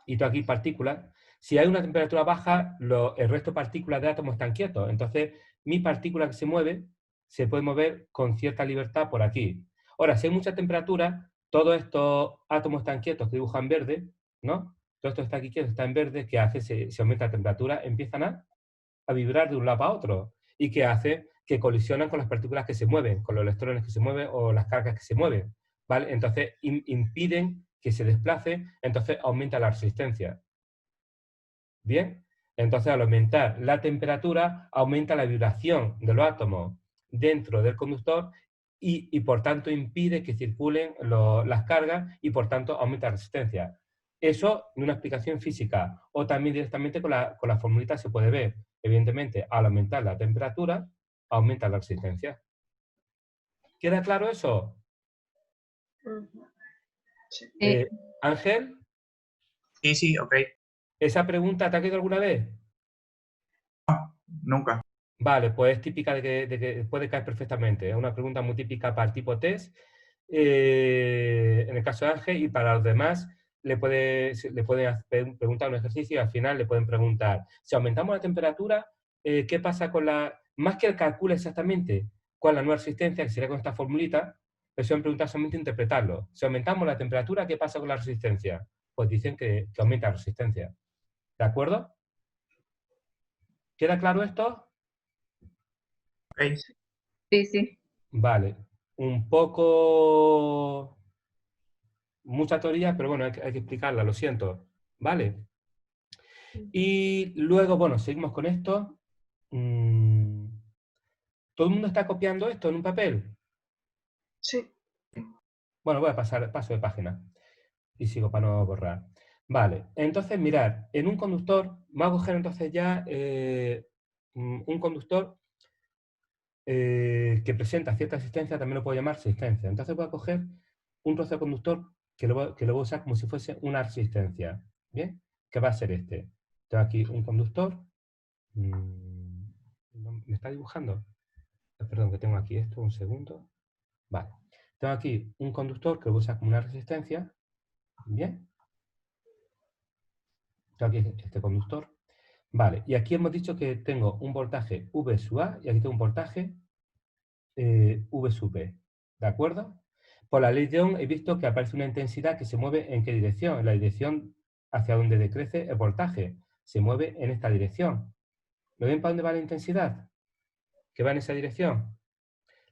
y tengo aquí partículas, si hay una temperatura baja, el resto de partículas de átomos están quietos. Entonces, mi partícula que se puede mover con cierta libertad por aquí. Ahora, si hay mucha temperatura, todos estos átomos están quietos que dibujan verde, ¿no? Todo esto está aquí quieto, está en verde, que hace, se aumenta la temperatura, empiezan a vibrar de un lado a otro. ¿Y que hace? Que colisionan con las partículas que se mueven, con los electrones que se mueven o las cargas que se mueven, ¿vale? Entonces, impiden que se desplace, entonces aumenta la resistencia. ¿Bien? Entonces, al aumentar la temperatura, aumenta la vibración de los átomos dentro del conductor y por tanto impide que circulen las cargas y por tanto aumenta la resistencia. Eso en una explicación física o también directamente con la formulita se puede ver. Evidentemente, al aumentar la temperatura, aumenta la resistencia. ¿Queda claro eso?
Sí.
Ángel,
Sí, sí, ok.
¿esa pregunta te ha quedado alguna vez?
Nunca.
Vale, pues es típica de que puede caer perfectamente. Es una pregunta muy típica para el tipo test, en el caso de Ángel, y para los demás le pueden preguntar un ejercicio y al final le pueden preguntar, si aumentamos la temperatura, ¿qué pasa con la... Más que el calcule exactamente cuál es la nueva resistencia, que sería con esta formulita, les suelen preguntar solamente interpretarlo. Si aumentamos la temperatura, ¿qué pasa con la resistencia? Pues dicen que aumenta la resistencia. ¿De acuerdo? ¿Queda claro esto?
Ok.
Sí, sí.
Vale, un poco... Mucha teoría, pero bueno, hay que explicarla, lo siento. ¿Vale? Y luego, bueno, seguimos con esto. ¿Todo el mundo está copiando esto en un papel?
Sí.
Bueno, paso de página. Y sigo para no borrar. Vale, entonces mirad, en un conductor, vamos a coger entonces ya un conductor que presenta cierta resistencia, también lo puedo llamar resistencia. Entonces voy a coger un trozo de conductor que lo voy a usar como si fuese una resistencia. ¿Bien? Que va a ser este. Tengo aquí un conductor. ¿Me está dibujando? Perdón, que tengo aquí esto, un segundo. Vale. Tengo aquí un conductor que lo voy a usar como una resistencia. ¿Bien? Tengo aquí este conductor. Vale, y aquí hemos dicho que tengo un voltaje V sub A y aquí tengo un voltaje V sub B. ¿De acuerdo? Por la ley de Ohm he visto que aparece una intensidad que se mueve ¿en qué dirección? En la dirección hacia donde decrece el voltaje. Se mueve en esta dirección. ¿Lo ven para dónde va la intensidad? ¿Que va en esa dirección?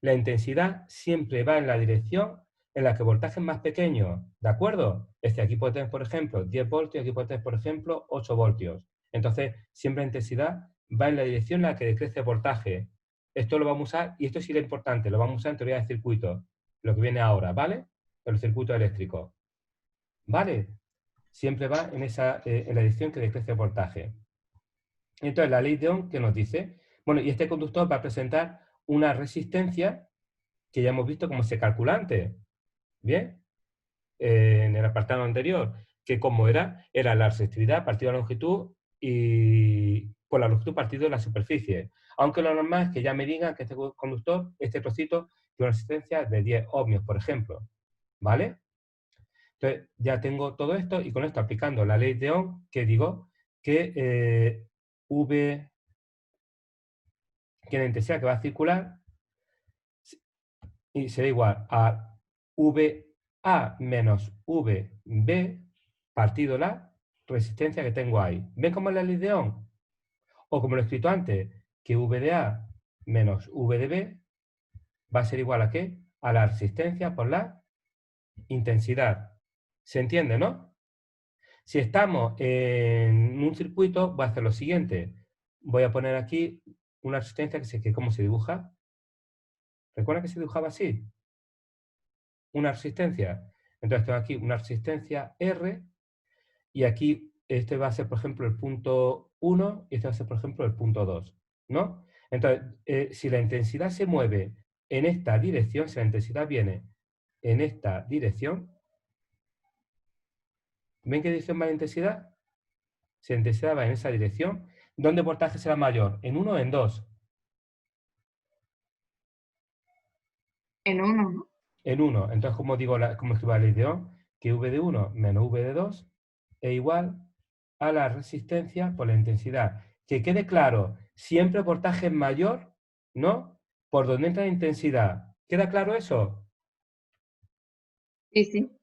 La intensidad siempre va en la dirección en la que el voltaje es más pequeño. ¿De acuerdo? Es que aquí puedo tener, por ejemplo, 10 voltios, aquí puedo tener, por ejemplo, 8 voltios. Entonces, siempre la intensidad va en la dirección en la que decrece el voltaje. Esto lo vamos a usar, y esto sí es importante, lo vamos a usar en teoría de circuitos, lo que viene ahora, ¿vale? En los circuitos eléctricos. ¿Vale? Siempre va en la dirección que decrece el voltaje. Entonces, la ley de Ohm, ¿qué nos dice? Bueno, y este conductor va a presentar una resistencia que ya hemos visto cómo se calcula antes. ¿Bien? En el apartado anterior, que como era la resistividad partido de la longitud y por la longitud partido de la superficie. Aunque lo normal es que ya me digan que este conductor, este trocito, tiene una resistencia de 10 ohmios, por ejemplo. ¿Vale? Entonces, ya tengo todo esto y con esto aplicando la ley de Ohm, que digo que V, que la intensidad que va a circular, y será igual a VA menos VB partido la resistencia que tengo ahí. ¿Ven cómo es la ley de Ohm? O como lo he escrito antes, que V de A menos V de B va a ser igual a ¿qué? A la resistencia por la intensidad. ¿Se entiende, no? Si estamos en un circuito, voy a hacer lo siguiente. Voy a poner aquí una resistencia que ¿cómo se dibuja? ¿Recuerda que se dibujaba así? Una resistencia. Entonces tengo aquí una resistencia R y aquí este va a ser, por ejemplo, el punto 1 y este va a ser, por ejemplo, el punto 2, ¿no? Entonces, si la intensidad se mueve en esta dirección, si la intensidad viene en esta dirección, ¿ven qué dirección va la intensidad? Si la intensidad va en esa dirección, ¿dónde el voltaje será mayor? ¿En 1 o en 2?
En uno, ¿no?
En 1. Entonces, como digo, como escribo la ley de Ohm, que V de 1 menos V de 2 es igual a la resistencia por la intensidad. Que quede claro, siempre el voltaje es mayor, ¿no? Por donde entra la intensidad. ¿Queda claro eso?
Sí, sí.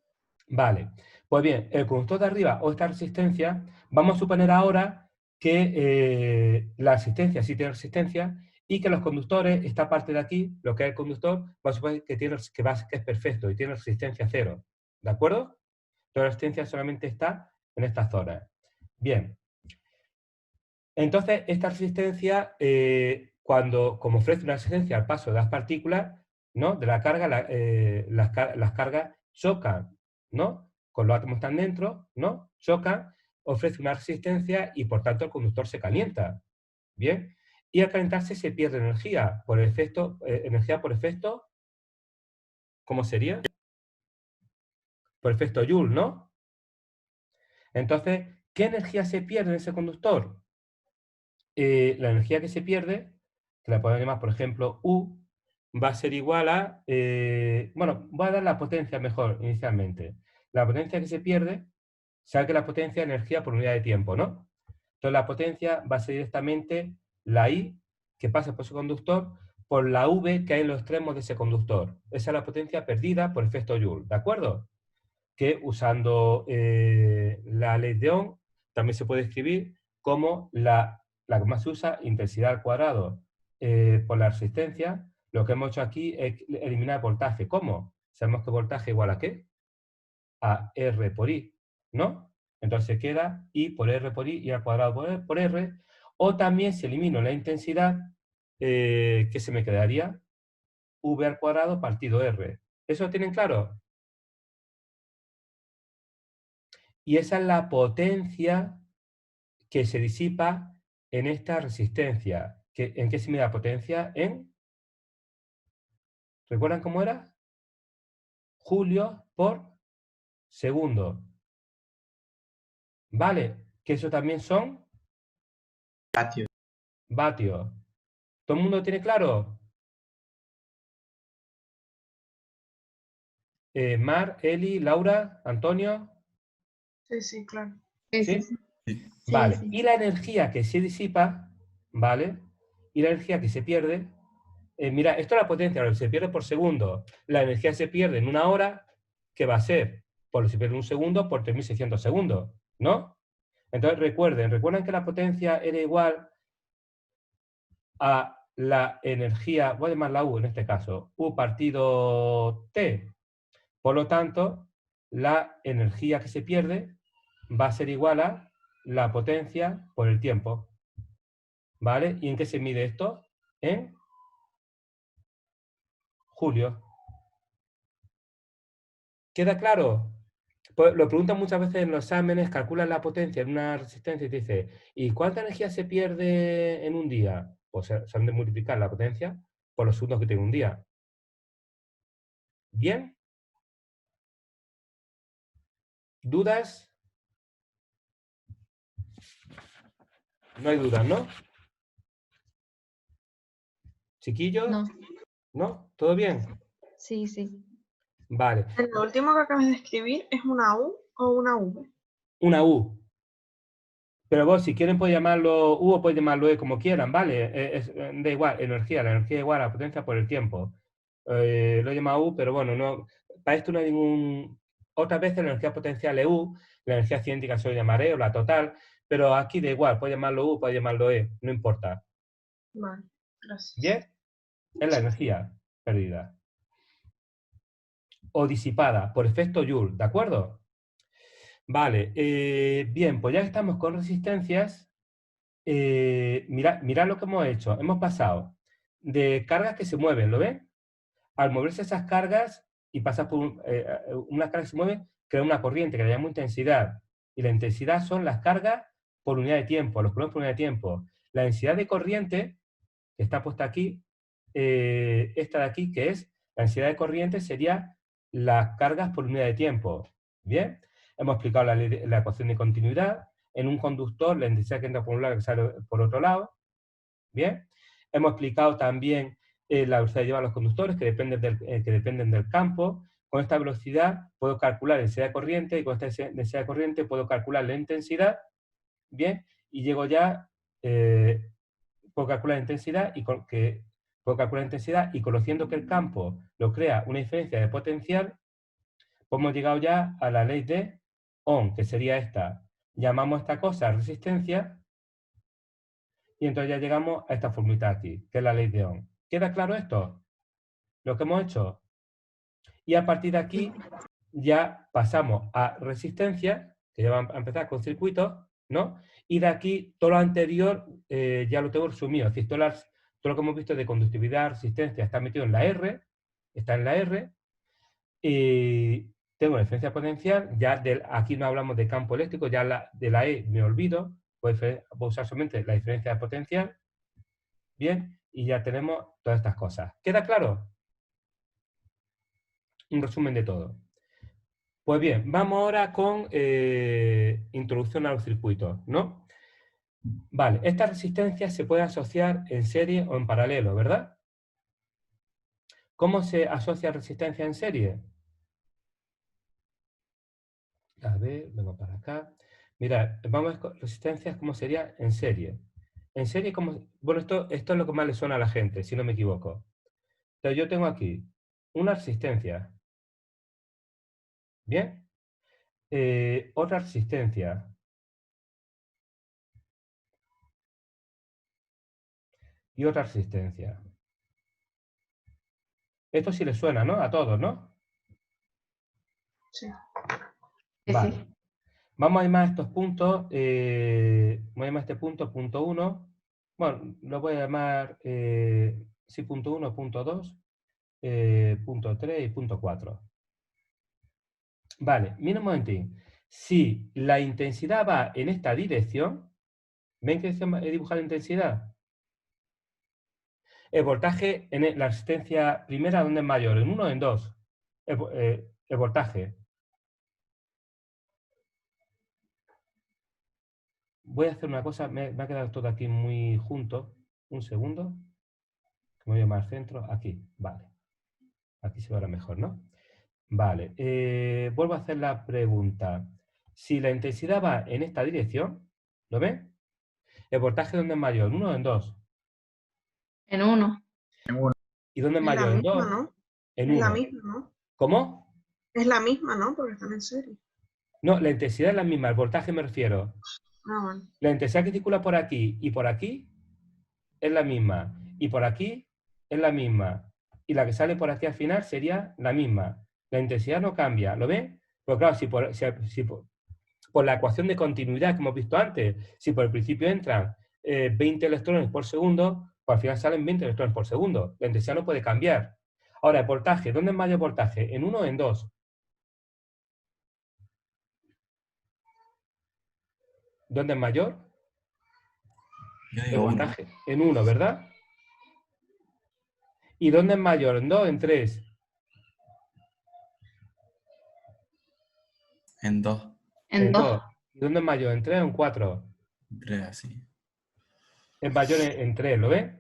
Vale. Pues bien, el conductor de arriba o esta resistencia, vamos a suponer ahora que la resistencia sí tiene resistencia y que los conductores, esta parte de aquí, lo que es el conductor, vamos a suponer que es perfecto y tiene resistencia cero. ¿De acuerdo? Toda la resistencia solamente está en esta zona. Bien. Entonces, esta resistencia, como ofrece una resistencia al paso de las partículas, ¿no? De la carga, las cargas chocan, ¿no? Con los átomos que están dentro, ¿no? Chocan, ofrece una resistencia y por tanto el conductor se calienta. ¿Bien? Y al calentarse se pierde energía por efecto, ¿cómo sería? Por efecto Joule, ¿no? Entonces, ¿qué energía se pierde en ese conductor? La energía que se pierde, que la podemos llamar, por ejemplo, U, va a ser igual a, bueno, voy a dar la potencia mejor inicialmente. La potencia que se pierde, sabe que la potencia es energía por unidad de tiempo, ¿no? Entonces la potencia va a ser directamente la I, que pasa por ese conductor, por la V que hay en los extremos de ese conductor. Esa es la potencia perdida por efecto Joule, ¿de acuerdo? Que usando la ley de Ohm, también se puede escribir como la que más se usa, intensidad al cuadrado por la resistencia. Lo que hemos hecho aquí es eliminar el voltaje. ¿Cómo? Sabemos que voltaje igual a ¿qué? A R por I, ¿no? Entonces queda I por R por I y al cuadrado por R. O también si elimino la intensidad, ¿qué se me quedaría? V al cuadrado partido R. ¿Eso lo tienen claro? Y esa es la potencia que se disipa en esta resistencia. ¿En qué se mide la potencia? ¿Recuerdan cómo era? Julios por segundo. ¿Vale? Que eso también son
Patio.
vatios. ¿Todo el mundo tiene claro? Mar, Eli, Laura, Antonio.
Sí, sí, claro.
Sí,
¿Sí?
sí,
Sí.
Sí,
Vale.
sí.
Y la energía que se disipa, ¿vale? Y la energía que se pierde, mira, esto es la potencia, lo que se pierde por segundo. La energía se pierde en una hora, ¿qué va a ser? Pues se pierde un segundo por 3600 segundos, ¿no? Entonces recuerden que la potencia era igual a la energía, voy a llamar la U en este caso, U partido T. Por lo tanto, la energía que se pierde va a ser igual a la potencia por el tiempo. ¿Vale? ¿Y en qué se mide esto? En julio. ¿Queda claro? Pues lo preguntan muchas veces en los exámenes, calculan la potencia en una resistencia y te dice, ¿y cuánta energía se pierde en un día? Pues se han de multiplicar la potencia por los segundos que tiene un día. ¿Bien? ¿Dudas? No hay dudas, ¿no? ¿Chiquillos?
No,
¿No? ¿Todo bien?
sí, sí.
Vale.
Lo último que acabas de escribir es una U o una V.
Una U. Pero vos, si quieren, pueden llamarlo U o pueden llamarlo E, como quieran, ¿vale? Da igual, energía. La energía es igual a la potencia por el tiempo. Lo he llamado U, pero bueno, no, para esto no hay ningún... Otras veces la energía potencial es U, la energía cinética se lo llamaré, o la total, pero aquí da igual, puede llamarlo U, puede llamarlo E, no importa.
Vale, gracias.
¿Bien? Es la energía perdida. O disipada, por efecto Joule, ¿de acuerdo? Vale, bien, pues ya que estamos con resistencias, mirad lo que hemos hecho. Hemos pasado de cargas que se mueven, ¿lo ven? Al moverse esas cargas y pasar por una carga que se mueve, crea una corriente que le llamamos intensidad. Y la intensidad son las cargas por unidad de tiempo, los problemas por unidad de tiempo. La densidad de corriente, que está puesta aquí, esta de aquí, que es la densidad de corriente, sería las cargas por unidad de tiempo. ¿Bien? Hemos explicado la ecuación de continuidad. En un conductor, la intensidad que entra por un lado que sale por otro lado. ¿Bien? Hemos explicado también la velocidad que llevan los conductores, que dependen del campo. Con esta velocidad puedo calcular la densidad de corriente, y con esta densidad de corriente puedo calcular la intensidad. ¿Bien? Y llego ya, puedo calcular la intensidad y conociendo que el campo lo crea una diferencia de potencial, pues hemos llegado ya a la ley de Ohm, que sería esta. Llamamos a esta cosa resistencia, y entonces ya llegamos a esta formulita aquí, que es la ley de Ohm. ¿Queda claro esto? Lo que hemos hecho. Y a partir de aquí ya pasamos a resistencia, que ya vamos a empezar con circuitos, ¿no? Y de aquí todo lo anterior ya lo tengo resumido. Es decir, todo lo que hemos visto de conductividad, resistencia, está metido en la R, está en la R, y tengo la diferencia potencial, ya aquí no hablamos de campo eléctrico, ya de la E me olvido, voy a usar solamente la diferencia potencial, bien, y ya tenemos todas estas cosas. ¿Queda claro? Un resumen de todo. Pues bien, vamos ahora con introducción a los circuitos, ¿no? Vale, esta resistencia se puede asociar en serie o en paralelo, ¿verdad? ¿Cómo se asocia resistencia en serie? A ver, vengo para acá. Mirad, vamos con resistencias, ¿cómo sería en serie? En serie, ¿cómo? Bueno, esto es lo que más le suena a la gente, si no me equivoco. Entonces yo tengo aquí una resistencia, ¿bien? Otra resistencia. Y otra resistencia. Esto sí le suena, ¿no? A todos, ¿no?
Sí.
Sí,
Vale.
sí.
Vamos a llamar a estos puntos, voy a llamar a este punto, punto 1. Bueno, lo voy a llamar, sí, punto 1, punto 2, punto 3 y punto 4. Vale, mira un momentín. Si la intensidad va en esta dirección, ¿ven que he dibujado la intensidad? El voltaje en la resistencia primera, ¿dónde es mayor? ¿En 1 o en 2? El voltaje. Voy a hacer una cosa, me ha quedado todo aquí muy junto. Un segundo. Me voy a llamar al centro. Aquí, vale. Aquí se verá mejor, ¿no? Vale. Vuelvo a hacer la pregunta. Si la intensidad va en esta dirección, ¿lo ven? ¿El voltaje dónde es mayor? ¿En 1 o en 2?
En uno.
¿Y dónde es
Es la
mayor? ¿En
misma,
2?
¿no?
En
Es la
1.
misma, ¿no?
¿Cómo?
Es la misma, ¿no? Porque están en serie.
No, la intensidad es la misma, el voltaje me refiero.
Ah, bueno.
La intensidad que circula por aquí y por aquí es la misma. Y por aquí es la misma. Y la que sale por aquí al final sería la misma. La intensidad no cambia, ¿lo ven? Pues claro, si por la ecuación de continuidad que hemos visto antes, si por el principio entran 20 electrones por segundo, pues al final salen 20 electrones por segundo. La intensidad no puede cambiar. Ahora, el voltaje, ¿dónde es mayor voltaje? ¿En 1 o en 2? ¿Dónde es mayor?
Yo
El
digo 1.
voltaje. En 1, ¿verdad? ¿Y dónde es mayor? ¿En 2 o en 3?
En 2.
En
En 2.
dos.
¿Y dónde es mayor? ¿En 3 o en 4?
3 así.
Es mayor en 3, ¿lo ves?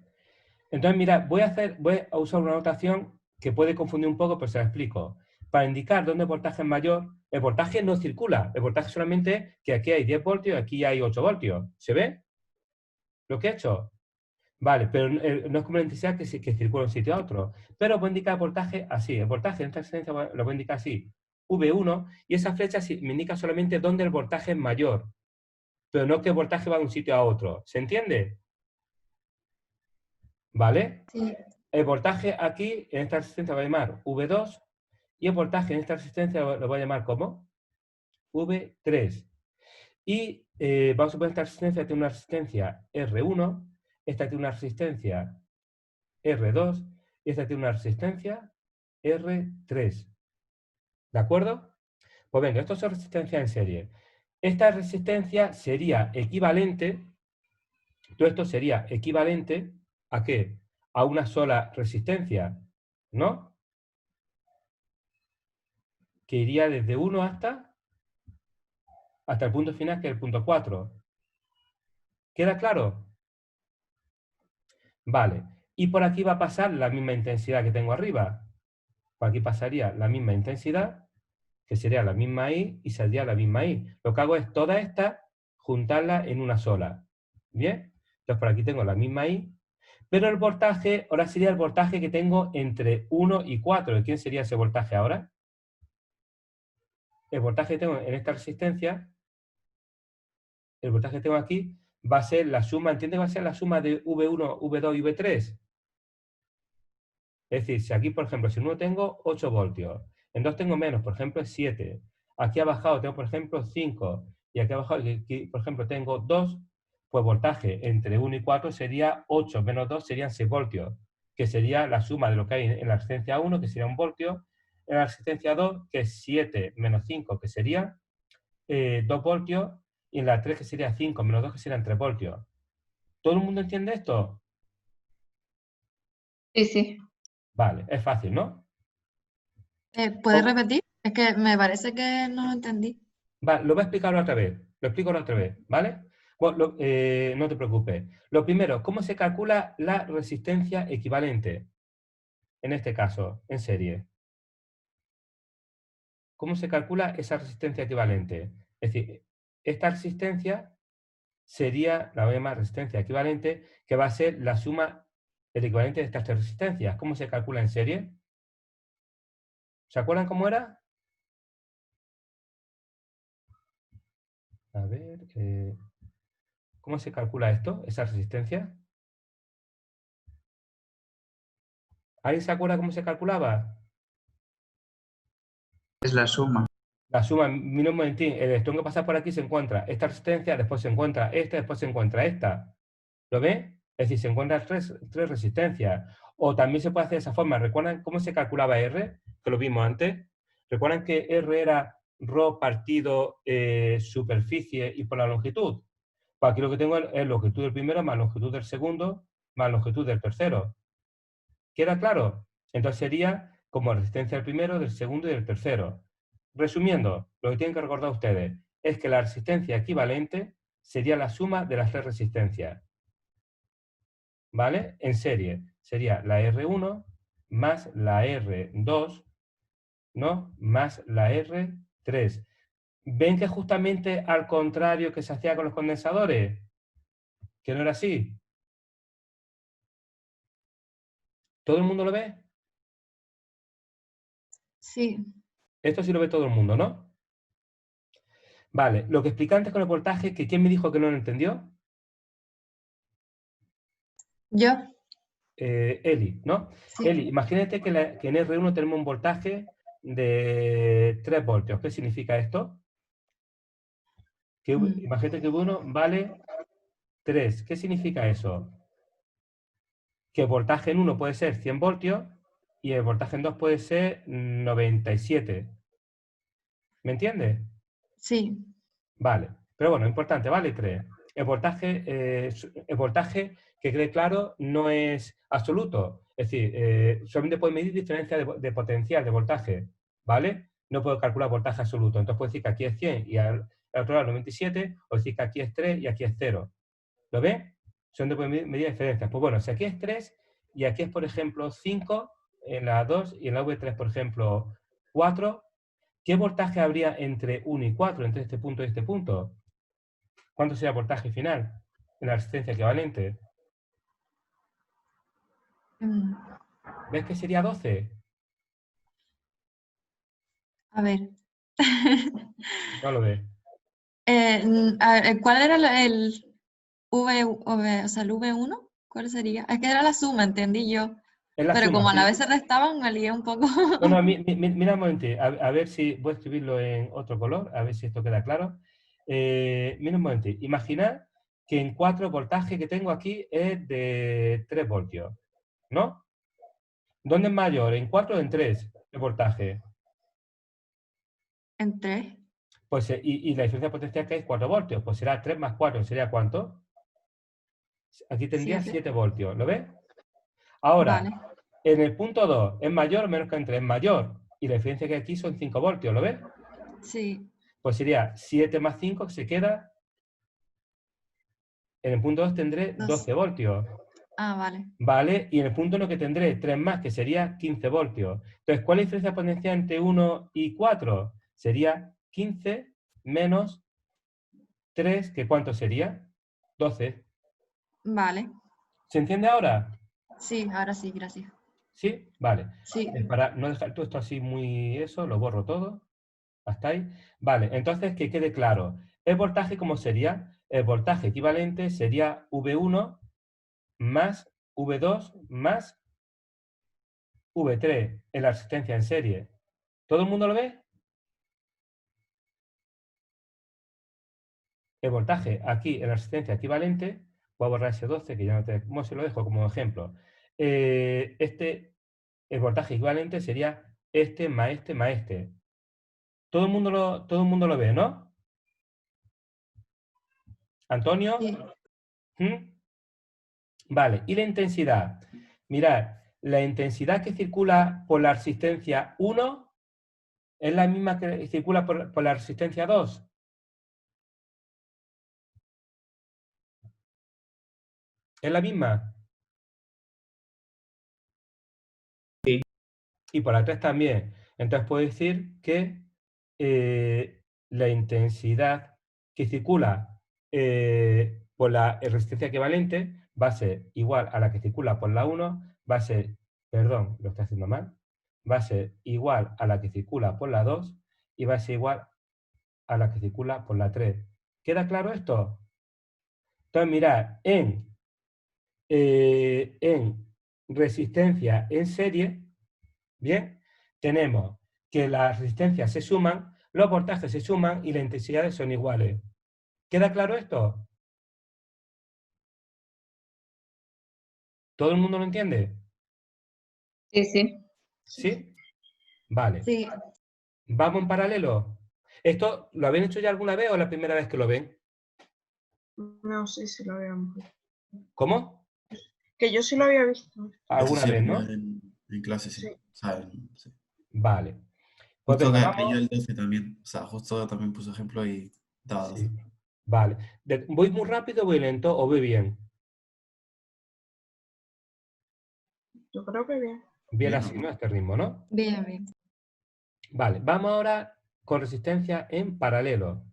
Entonces, mira, voy a usar una notación que puede confundir un poco, pero se la explico. Para indicar dónde el voltaje es mayor, el voltaje no circula. El voltaje solamente que aquí hay 10 voltios y aquí hay 8 voltios. ¿Se ve lo que he hecho? Vale, pero no es como la intensidad que circula de un sitio a otro. Pero voy a indicar el voltaje así. El voltaje en esta resistencia lo voy a indicar así. V1, y esa flecha me indica solamente dónde el voltaje es mayor. Pero no que el voltaje va de un sitio a otro. ¿Se entiende? ¿Vale?
Sí.
El voltaje aquí, en esta resistencia, lo voy a llamar V2, y el voltaje en esta resistencia lo voy a llamar como V3. Y vamos a suponer que esta resistencia tiene una resistencia R1, esta tiene una resistencia R2, y esta tiene una resistencia R3. ¿De acuerdo? Pues venga, esto son resistencias en serie. Esta resistencia sería equivalente, todo esto sería equivalente ¿a qué? A una sola resistencia, ¿no? Que iría desde 1 hasta el punto final, que es el punto 4. ¿Queda claro? Vale. Y por aquí va a pasar la misma intensidad que tengo arriba. Por aquí pasaría la misma intensidad, que sería la misma I, y saldría la misma I. Lo que hago es todas estas, juntarlas en una sola. ¿Bien? Entonces por aquí tengo la misma I, pero el voltaje, ahora sería el voltaje que tengo entre 1 y 4. ¿De quién sería ese voltaje ahora? El voltaje que tengo en esta resistencia, el voltaje que tengo aquí, va a ser la suma, ¿entiendes? Va a ser la suma de V1, V2 y V3. Es decir, si aquí, por ejemplo, si en uno tengo 8 voltios, en 2 tengo menos, por ejemplo, es 7. Aquí abajo tengo, por ejemplo, 5. Y aquí abajo, aquí, por ejemplo, tengo 2, pues voltaje entre 1 y 4 sería 8 menos 2 serían 6 voltios. que sería la suma de lo que hay en la resistencia 1, que sería 1 voltio, en la resistencia 2, que es 7 menos 5, que sería 2 voltios, y en la 3, que sería 5 menos 2, que serían 3 voltios. ¿Todo el mundo entiende esto?
Sí, sí.
Vale, es fácil, ¿no?
¿Puedes
Oh.
repetir? Es que me parece que no lo entendí.
Vale, lo voy a explicar otra vez. Lo explico otra vez, ¿vale? Bueno, no te preocupes. Lo primero, ¿cómo se calcula la resistencia equivalente? En este caso, en serie. ¿Cómo se calcula esa resistencia equivalente? Es decir, esta resistencia sería la misma resistencia equivalente, que va a ser la suma, el equivalente de estas tres resistencias. ¿Cómo se calcula en serie? ¿Se acuerdan cómo era? A ver, ¿cómo se calcula esto, esa resistencia? ¿Alguien se acuerda cómo se calculaba?
Es la suma.
La suma, mira un momentín, el electrón que pasa por aquí se encuentra esta resistencia, después se encuentra esta, después se encuentra esta. ¿Lo ve? Es decir, se encuentran tres resistencias. O también se puede hacer de esa forma. ¿Recuerdan cómo se calculaba R? Que lo vimos antes. ¿Recuerdan que R era ρ partido superficie y por la longitud? Pues aquí lo que tengo es longitud del primero más longitud del segundo más longitud del tercero. ¿Queda claro? Entonces sería como resistencia del primero, del segundo y del tercero. Resumiendo, lo que tienen que recordar ustedes es que la resistencia equivalente sería la suma de las tres resistencias. ¿Vale? En serie sería la R1 más la R2, ¿no? Más la R3. ¿Ven que justamente al contrario que se hacía con los condensadores? ¿Que no era así? ¿Todo el mundo lo ve?
Sí.
Esto sí lo ve todo el mundo, ¿no? Vale, lo que expliqué antes con el voltaje, que ¿quién me dijo que no lo entendió?
Yo.
Eli, ¿no?
Sí.
Eli, imagínate que en R1 tenemos un voltaje de 3 voltios. ¿Qué significa esto? Imagínate que V1 vale 3. ¿Qué significa eso? Que el voltaje en 1 puede ser 100 voltios y el voltaje en 2 puede ser 97. ¿Me entiendes?
Sí.
Vale. Pero bueno, importante, vale 3. El voltaje, que quede claro, no es absoluto. Es decir, solamente puede medir diferencia de potencial, de voltaje. ¿Vale? No puedo calcular voltaje absoluto. Entonces puedo decir que aquí es 100 y al otro lado 97, o decir que aquí es 3 y aquí es 0. ¿Lo ves? Son de medir diferencias. Pues bueno, si aquí es 3 y aquí es, por ejemplo, 5, en la 2 y en la V3, por ejemplo, 4, ¿qué voltaje habría entre 1 y 4, entre este punto y este punto? ¿Cuánto sería el voltaje final en la resistencia equivalente? ¿Ves que sería 12?
A ver.
No lo ves.
A ver, ¿cuál era el o sea, el V1? ¿Cuál sería? Es que era la suma, entendí yo.
Es la
Pero
suma,
como a la
¿sí?
vez se restaban, me lié un poco.
No, no, mira un momento, a ver si voy a escribirlo en otro color, a ver si esto queda claro. Mira un momento, imaginad que en 4 voltaje que tengo aquí es de 3 voltios, ¿no? ¿Dónde es mayor? ¿En 4 o en 3 el voltaje?
En 3.
Pues, y la diferencia potencial que hay es 4 voltios, pues será 3 más 4, ¿sería cuánto? Aquí tendría 7 voltios, ¿lo ves? Ahora,
Vale.
en el punto 2, ¿es mayor o menos que en 3? Es mayor. Y la diferencia que hay aquí son 5 voltios, ¿lo ves?
Sí.
Pues sería 7 más 5, que se queda. En el punto 2 tendré 12 voltios.
Ah, vale.
¿Vale? Y en el punto 1 que tendré 3 más, que sería 15 voltios. Entonces, ¿cuál es la diferencia potencial entre 1 y 4? Sería 15 menos 3, ¿que cuánto sería? 12.
Vale.
¿Se entiende ahora?
Sí, ahora sí, gracias.
¿Sí? Vale.
Sí.
Para no dejar todo esto así muy eso, lo borro todo. ¿Hasta ahí? Vale, entonces que quede claro. ¿El voltaje cómo sería? El voltaje equivalente sería V1 más V2 más V3 en la resistencia en serie. ¿Todo el mundo lo ve? El voltaje aquí en la resistencia equivalente, voy a borrar ese 12, que ya no te... ¿Cómo se lo dejo como ejemplo? el voltaje equivalente sería este más este más este. Todo el mundo lo ve, ¿no? ¿Antonio?
Sí.
¿Mm? Vale, y la intensidad. Mirad, la intensidad que circula por la resistencia 1 es la misma que circula por la resistencia 2. ¿Es la misma?
Sí.
Y por la 3 también. Entonces puedo decir que la intensidad que circula por la resistencia equivalente va a ser igual a la que circula por la 1, va a ser, perdón, lo estoy haciendo mal, va a ser igual a la que circula por la 2 y va a ser igual a la que circula por la 3. ¿Queda claro esto? Entonces, mirad, en resistencia en serie, bien, tenemos que las resistencias se suman, los voltajes se suman y las intensidades son iguales. ¿Queda claro esto? ¿Todo el mundo lo entiende?
Sí, sí.
¿Sí? Vale.
Sí.
¿Vamos en paralelo? ¿Esto lo habéis hecho ya alguna vez o es la primera vez que lo ven?
No sé si lo habíamos visto.
¿Cómo?
Que yo sí lo había visto.
¿Alguna vez, no?
En clase, sí.
Sí.
O sea, sí.
Vale. Pues
Justo
venga,
que yo
vamos.
el 12 también. O sea, justo también puse ejemplo y daba 12.
Sí. Vale. ¿Voy muy rápido, voy lento o voy bien?
Yo creo que bien.
Bien
Bien,
así, ¿no? Este ritmo, ¿no?
Bien, bien.
Vale, vamos ahora con resistencia en paralelo.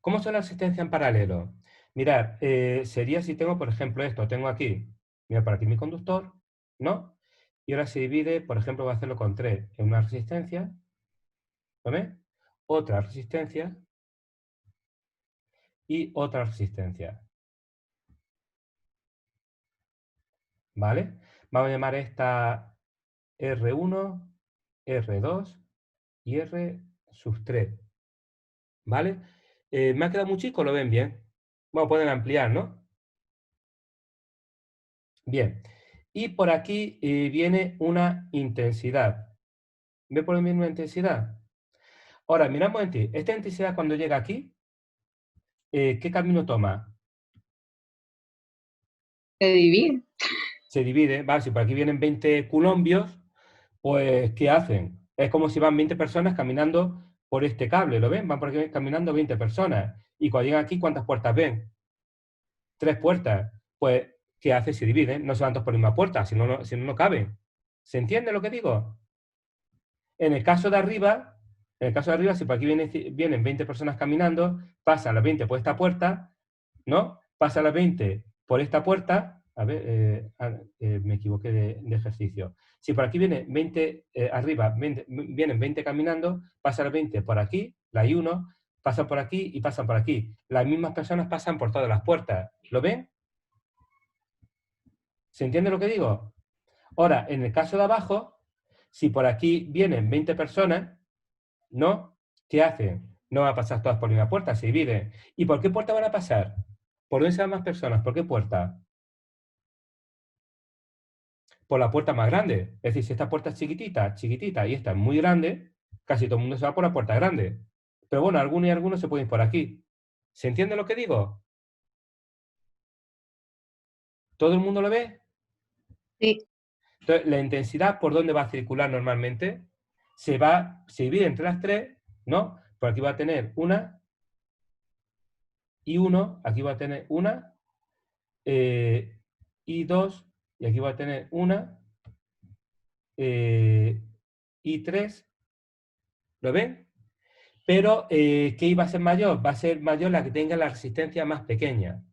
¿Cómo son las resistencias en paralelo? Mirad, sería si tengo, por ejemplo, esto, tengo aquí, mira, por aquí mi conductor, ¿no? Y ahora se divide, por ejemplo, voy a hacerlo con 3 en una resistencia, ¿lo ves? Otra resistencia y otra resistencia, ¿vale? Vamos a llamar esta R1, R2 y R sub 3, ¿vale? ¿Me ha quedado muy chico? ¿Lo ven bien? Vamos a poder ampliar, ¿no? Bien. Y por aquí viene una intensidad. ¿Ve por mí una intensidad? Ahora, miramos en ti. Esta intensidad cuando llega aquí, ¿qué camino toma?
Se divide.
Se divide, ¿vale? Si por aquí vienen 20 coulombios, pues ¿qué hacen? Es como si van 20 personas caminando por este cable, ¿lo ven? Van por aquí caminando 20 personas. Y cuando llegan aquí, ¿cuántas puertas ven? 3 puertas. Pues, ¿qué hace? Se dividen. No se van todos por la misma puerta, si no, no caben. ¿Se entiende lo que digo? En el caso de arriba, si por aquí vienen 20 personas caminando, pasan las 20 por esta puerta, ¿no? Pasan las 20 por esta puerta, a ver, me equivoqué de ejercicio. Si por aquí vienen 20, arriba vienen 20 caminando, pasan las 20 por aquí, la I1, pasan por aquí y pasan por aquí. Las mismas personas pasan por todas las puertas. ¿Lo ven? ¿Se entiende lo que digo? Ahora, en el caso de abajo, si por aquí vienen 20 personas, ¿no? ¿Qué hacen? No van a pasar todas por la misma puerta, se dividen. ¿Y por qué puerta van a pasar? ¿Por dónde se van más personas? ¿Por qué puerta? Por la puerta más grande. Es decir, si esta puerta es chiquitita, chiquitita, y esta es muy grande, casi todo el mundo se va por la puerta grande. Pero bueno, algunos y algunos se pueden ir por aquí. ¿Se entiende lo que digo? ¿Todo el mundo lo ve?
Sí.
Entonces, la intensidad, ¿por dónde va a circular normalmente? Se divide entre las tres, ¿no? Por aquí va a tener una y uno, aquí va a tener una y 2, y aquí va a tener una y 3, ¿lo ven? Pero, ¿qué iba a ser mayor? Va a ser mayor la que tenga la resistencia más pequeña.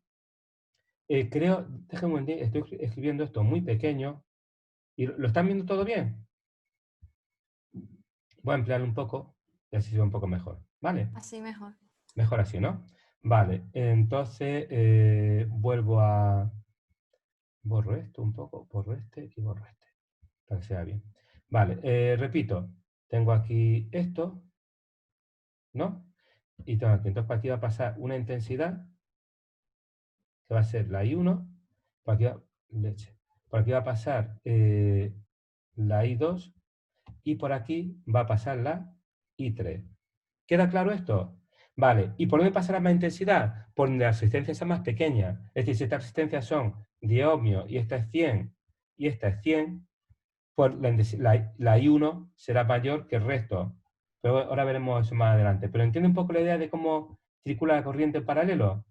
Creo, déjenme un momento, estoy escribiendo esto muy pequeño, y ¿lo están viendo todo bien? Voy a ampliarlo un poco, y así se ve un poco mejor, ¿vale?
Así mejor.
Mejor así, ¿no? Vale, entonces vuelvo a... Borro esto un poco, borro este y borro este, para que sea bien. Vale, repito, tengo aquí esto, ¿no? Y tengo aquí, entonces por aquí va a pasar una intensidad, que va a ser la I1, Por aquí va, leche. Por aquí va a pasar la I2 y por aquí va a pasar la I3. ¿Queda claro esto? Vale, ¿y por dónde pasará más intensidad? Por donde las resistencias son más pequeñas. Es decir, si estas resistencias son 10 ohmios y esta es 100 y esta es 100, pues la I1 será mayor que el resto. Pero ahora veremos eso más adelante. ¿Pero entiende un poco la idea de cómo circula la corriente en paralelo?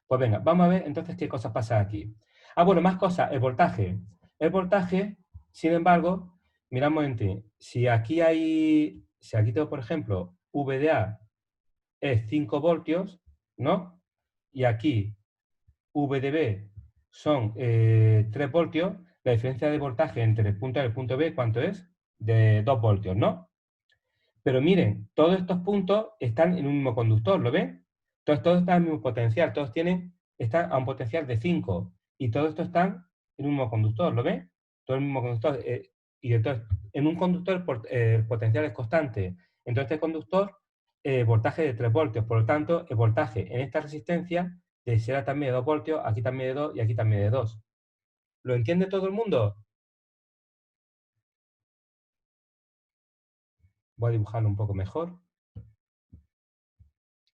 Pues venga, vamos a ver entonces qué cosas pasan aquí. Ah, bueno, más cosas. El voltaje. El voltaje, sin embargo, miramos en ti. Si aquí tengo, por ejemplo, VDA es 5 voltios, ¿no? Y aquí VDB son 3 voltios, la diferencia de voltaje entre el punto A y el punto B, ¿cuánto es? De 2 voltios, ¿no? Pero miren, todos estos puntos están en un mismo conductor, ¿lo ven? Entonces todos están en el mismo potencial, están a un potencial de 5 y todos estos están en un mismo conductor, ¿lo ven? Todo el mismo conductor. Y entonces, en un conductor el potencial es constante. Entonces este conductor, voltaje de 3 voltios, por lo tanto, el voltaje en esta resistencia será también de 2 voltios, aquí también de 2 y aquí también de 2. ¿Lo entiende todo el mundo? Voy a dibujarlo un poco mejor.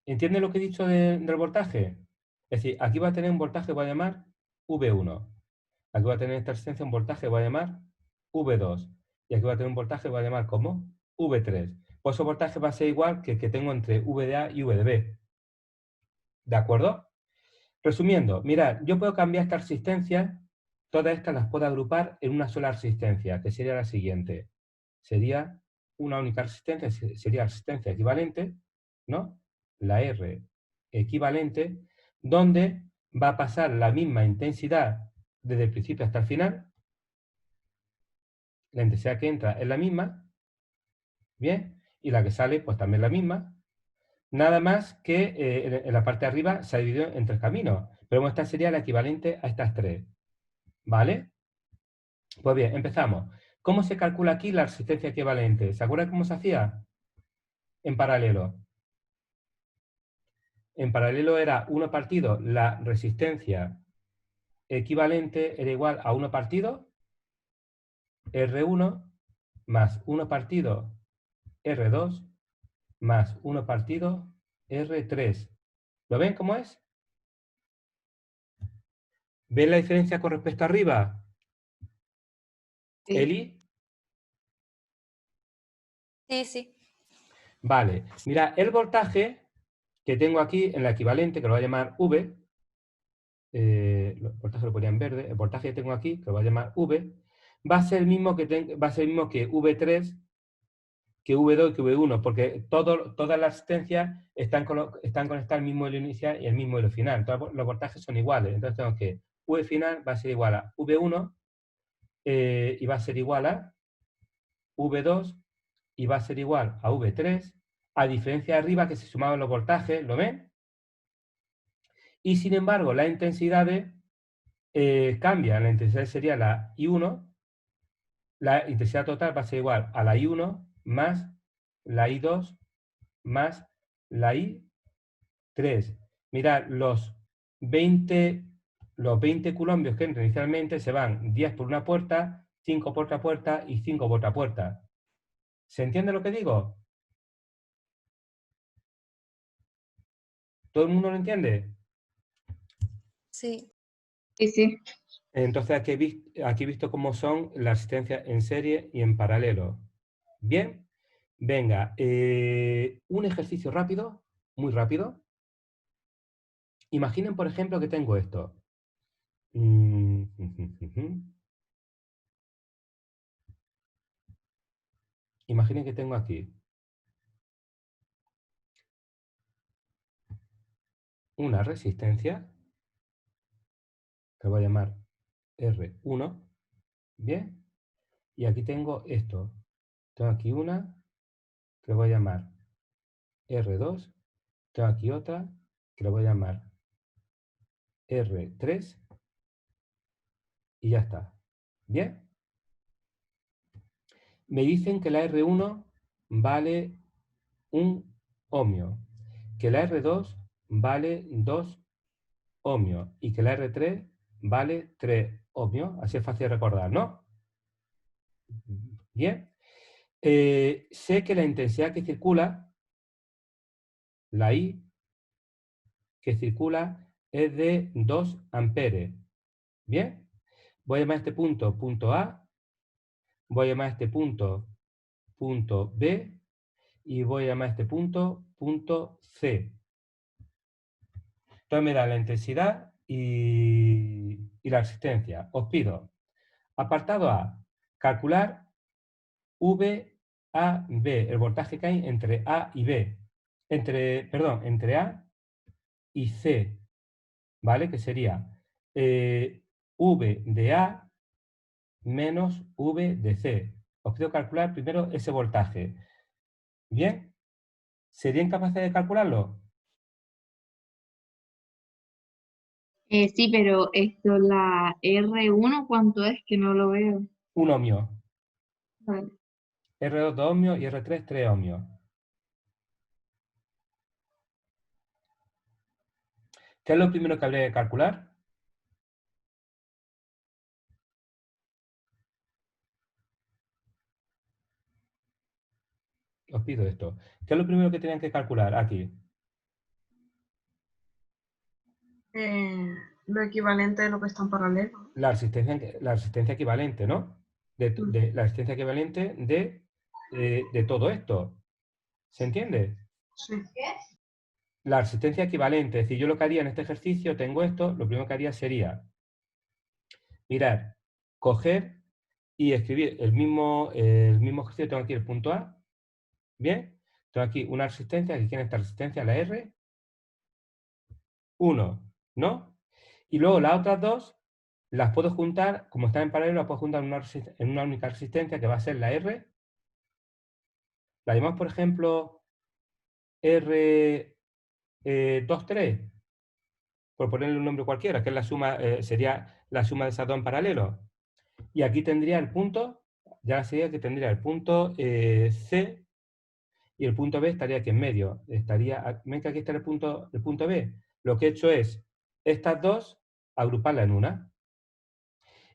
¿Entiende lo que he dicho del voltaje? Es decir, aquí va a tener un voltaje que voy a llamar V1. Aquí va a tener esta resistencia un voltaje que voy a llamar V2. Y aquí va a tener un voltaje que voy a llamar como V3. Pues ese voltaje va a ser igual que el que tengo entre VDA y VDB. ¿De acuerdo? Resumiendo, mirad, yo puedo cambiar estas resistencias, todas estas las puedo agrupar en una sola resistencia, que sería la siguiente. Sería una única resistencia, sería resistencia equivalente, ¿no? La R equivalente, donde va a pasar la misma intensidad desde el principio hasta el final. La intensidad que entra es la misma, ¿bien? Y la que sale, pues también la misma. Nada más que en la parte de arriba se ha dividido en 3 caminos. Pero esta sería la equivalente a estas 3. ¿Vale? Pues bien, empezamos. ¿Cómo se calcula aquí la resistencia equivalente? ¿Se acuerdan cómo se hacía? En paralelo. En paralelo era 1 partido la resistencia equivalente era igual a 1 partido R1 más 1 partido R2 más 1 partido R3. ¿Lo ven cómo es? ¿Ven la diferencia con respecto a arriba?
Sí.
¿Eli?
Sí, sí.
Vale. Mira, el voltaje que tengo aquí en la equivalente, que lo voy a llamar V, el voltaje lo ponía en verde, el voltaje que tengo aquí, que lo voy a llamar V, va a ser el mismo que V3, que V2 y que V1, porque todas las resistencias están conectadas al mismo hilo inicial y el mismo hilo final. Todos los voltajes son iguales. Entonces tengo que V final va a ser igual a V1 y va a ser igual a V2 y va a ser igual a V3, a diferencia de arriba que se sumaban los voltajes, ¿lo ven? Y sin embargo, las intensidades cambian. La intensidad sería la I1, la intensidad total va a ser igual a la I1 más la I2 más la I3. Mirad, los 20 coulombios que entran inicialmente se van 10 por una puerta, 5 por otra puerta y 5 por otra puerta. ¿Se entiende lo que digo? ¿Todo el mundo lo entiende?
Sí.
Sí, sí.
Entonces aquí he visto cómo son las asistencias en serie y en paralelo. Bien, venga, un ejercicio rápido, muy rápido. Imaginen, por ejemplo, que tengo esto. Imaginen que tengo aquí una resistencia, que voy a llamar R1, ¿bien? Y aquí tengo esto. Tengo aquí una, que lo voy a llamar R2. Tengo aquí otra, que lo voy a llamar R3. Y ya está. ¿Bien? Me dicen que la R1 vale 1 ohmio, que la R2 vale 2 ohmios y que la R3 vale 3 ohmios. Así es fácil de recordar, ¿no? Bien. Sé que la intensidad que circula, la I, que circula es de 2 amperes. ¿Bien? Voy a llamar a este punto punto A, voy a llamar a este punto punto B y voy a llamar a este punto punto C. Entonces me da la intensidad y la resistencia. Os pido, apartado A, calcular VAB, el voltaje que hay entre A y B. Entre A y C, ¿vale? Que sería V de A menos V de C. Os pido calcular primero ese voltaje. ¿Bien? ¿Serían capaces de calcularlo?
Sí, pero esto, la R1, ¿cuánto es? Que no lo veo.
1 ohmio.
Vale.
R2 2 ohmios y R3 3 ohmios. ¿Qué es lo primero que habría que calcular? Os pido esto. ¿Qué es lo primero que tenían que calcular aquí?
Lo equivalente de lo que está en paralelo.
La resistencia equivalente, ¿no? La resistencia equivalente de todo esto. ¿Se entiende?
Sí.
La resistencia equivalente, es decir, yo lo que haría en este ejercicio, tengo esto, lo primero que haría sería, mirar, coger y escribir el mismo ejercicio, tengo aquí el punto A, ¿bien? Tengo aquí una resistencia, aquí tiene esta resistencia, la R, 1, ¿no? Y luego las otras dos las puedo juntar, como están en paralelo, las puedo juntar en una única resistencia que va a ser la R. La llamamos, por ejemplo, R 23, por ponerle un nombre cualquiera, que es la suma, sería la suma de esas dos en paralelo. Y aquí tendría el punto, ya sería que tendría el punto C y el punto B estaría aquí en medio. Ven que aquí está el punto B. Lo que he hecho es estas dos agruparlas en una.